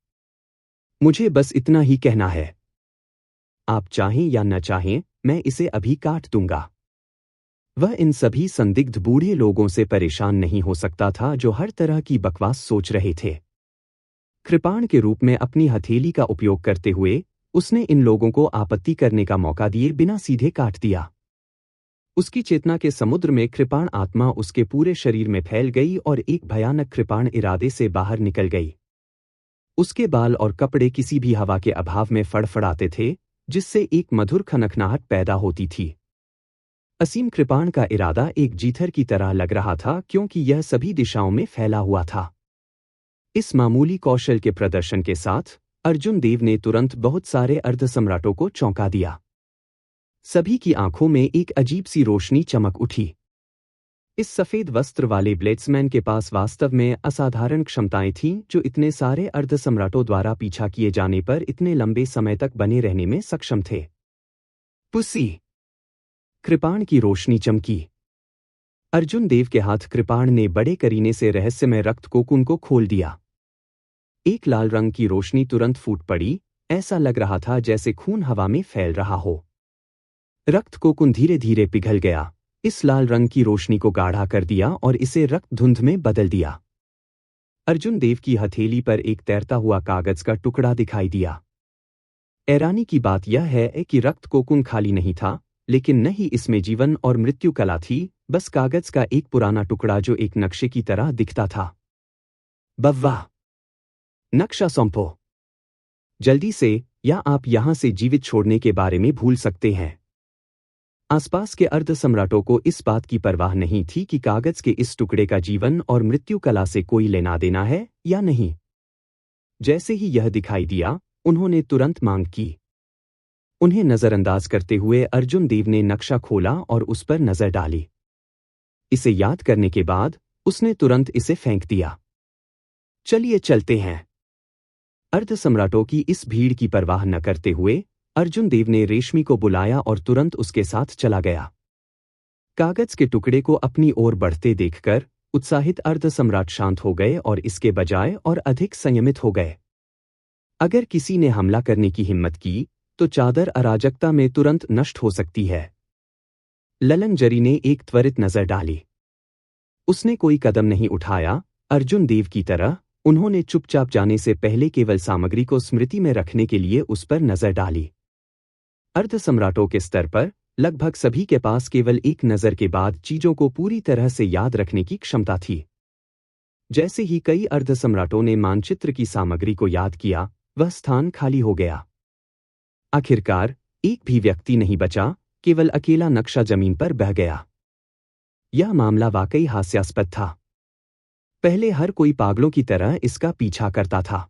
मुझे बस इतना ही कहना है। आप चाहें या न चाहें, मैं इसे अभी काट दूंगा। वह इन सभी संदिग्ध बूढ़े लोगों से परेशान नहीं हो सकता था जो हर तरह की बकवास सोच रहे थे। कृपाण के रूप में अपनी हथेली का उपयोग करते हुए उसने इन लोगों को आपत्ति करने का मौका दिए बिना सीधे काट दिया। उसकी चेतना के समुद्र में कृपाण आत्मा उसके पूरे शरीर में फैल गई और एक भयानक कृपाण इरादे से बाहर निकल गई। उसके बाल और कपड़े किसी भी हवा के अभाव में फड़फड़ाते थे, जिससे एक मधुर खनखनाहट पैदा होती थी। असीम कृपाण का इरादा एक जीथर की तरह लग रहा था क्योंकि यह सभी दिशाओं में फैला हुआ था। इस मामूली कौशल के प्रदर्शन के साथ अर्जुन देव ने तुरंत बहुत सारे अर्धसम्राटों को चौंका दिया। सभी की आंखों में एक अजीब सी रोशनी चमक उठी। इस सफेद वस्त्र वाले ब्लेड्समैन के पास वास्तव में असाधारण क्षमताएं थीं जो इतने सारे अर्धसम्राटों द्वारा पीछा किए जाने पर इतने लंबे समय तक बने रहने में सक्षम थे। पुसी! कृपाण की रोशनी चमकी। अर्जुन देव के हाथ कृपाण ने बड़े करीने से रहस्यमय रक्त कोकून को खोल दिया। एक लाल रंग की रोशनी तुरंत फूट पड़ी। ऐसा लग रहा था जैसे खून हवा में फैल रहा हो। रक्त कोकून धीरे धीरे पिघल गया, इस लाल रंग की रोशनी को गाढ़ा कर दिया और इसे रक्त धुंध में बदल दिया। अर्जुन देव की हथेली पर एक तैरता हुआ कागज का टुकड़ा दिखाई दिया। हैरानी की बात यह है कि रक्त कोकून खाली नहीं था, लेकिन न ही इसमें जीवन और मृत्यु कला थी, बस कागज का एक पुराना टुकड़ा जो एक नक्शे की तरह दिखता था। बव्वा! नक्शा सौंपो जल्दी से, या आप यहां से जीवित छोड़ने के बारे में भूल सकते हैं। आसपास के अर्धसम्राटों को इस बात की परवाह नहीं थी कि कागज के इस टुकड़े का जीवन और मृत्यु कला से कोई लेना देना है या नहीं। जैसे ही यह दिखाई दिया, उन्होंने तुरंत मांग की। उन्हें नजरअंदाज करते हुए अर्जुन देव ने नक्शा खोला और उस पर नजर डाली। इसे याद करने के बाद उसने तुरंत इसे फेंक दिया। चलिए चलते हैं। अर्धसम्राटों की इस भीड़ की परवाह न करते हुए अर्जुन देव ने रेशमी को बुलाया और तुरंत उसके साथ चला गया। कागज के टुकड़े को अपनी ओर बढ़ते देखकर उत्साहित अर्धसम्राट शांत हो गए और इसके बजाय और अधिक संयमित हो गए। अगर किसी ने हमला करने की हिम्मत की तो चादर अराजकता में तुरंत नष्ट हो सकती है। ललन जरी ने एक त्वरित नजर डाली। उसने कोई कदम नहीं उठाया। अर्जुन देव की तरह उन्होंने चुपचाप जाने से पहले केवल सामग्री को स्मृति में रखने के लिए उस पर नजर डाली। अर्धसम्राटों के स्तर पर लगभग सभी के पास केवल एक नजर के बाद चीजों को पूरी तरह से याद रखने की क्षमता थी। जैसे ही कई अर्धसम्राटों ने मानचित्र की सामग्री को याद किया, वह स्थान खाली हो गया। आखिरकार एक भी व्यक्ति नहीं बचा, केवल अकेला नक्शा जमीन पर बह गया। यह मामला वाकई हास्यास्पद था। पहले हर कोई पागलों की तरह इसका पीछा करता था।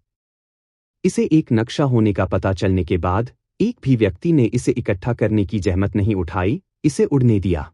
इसे एक नक्शा होने का पता चलने के बाद एक भी व्यक्ति ने इसे इकट्ठा करने की जहमत नहीं उठाई, इसे उड़ने दिया।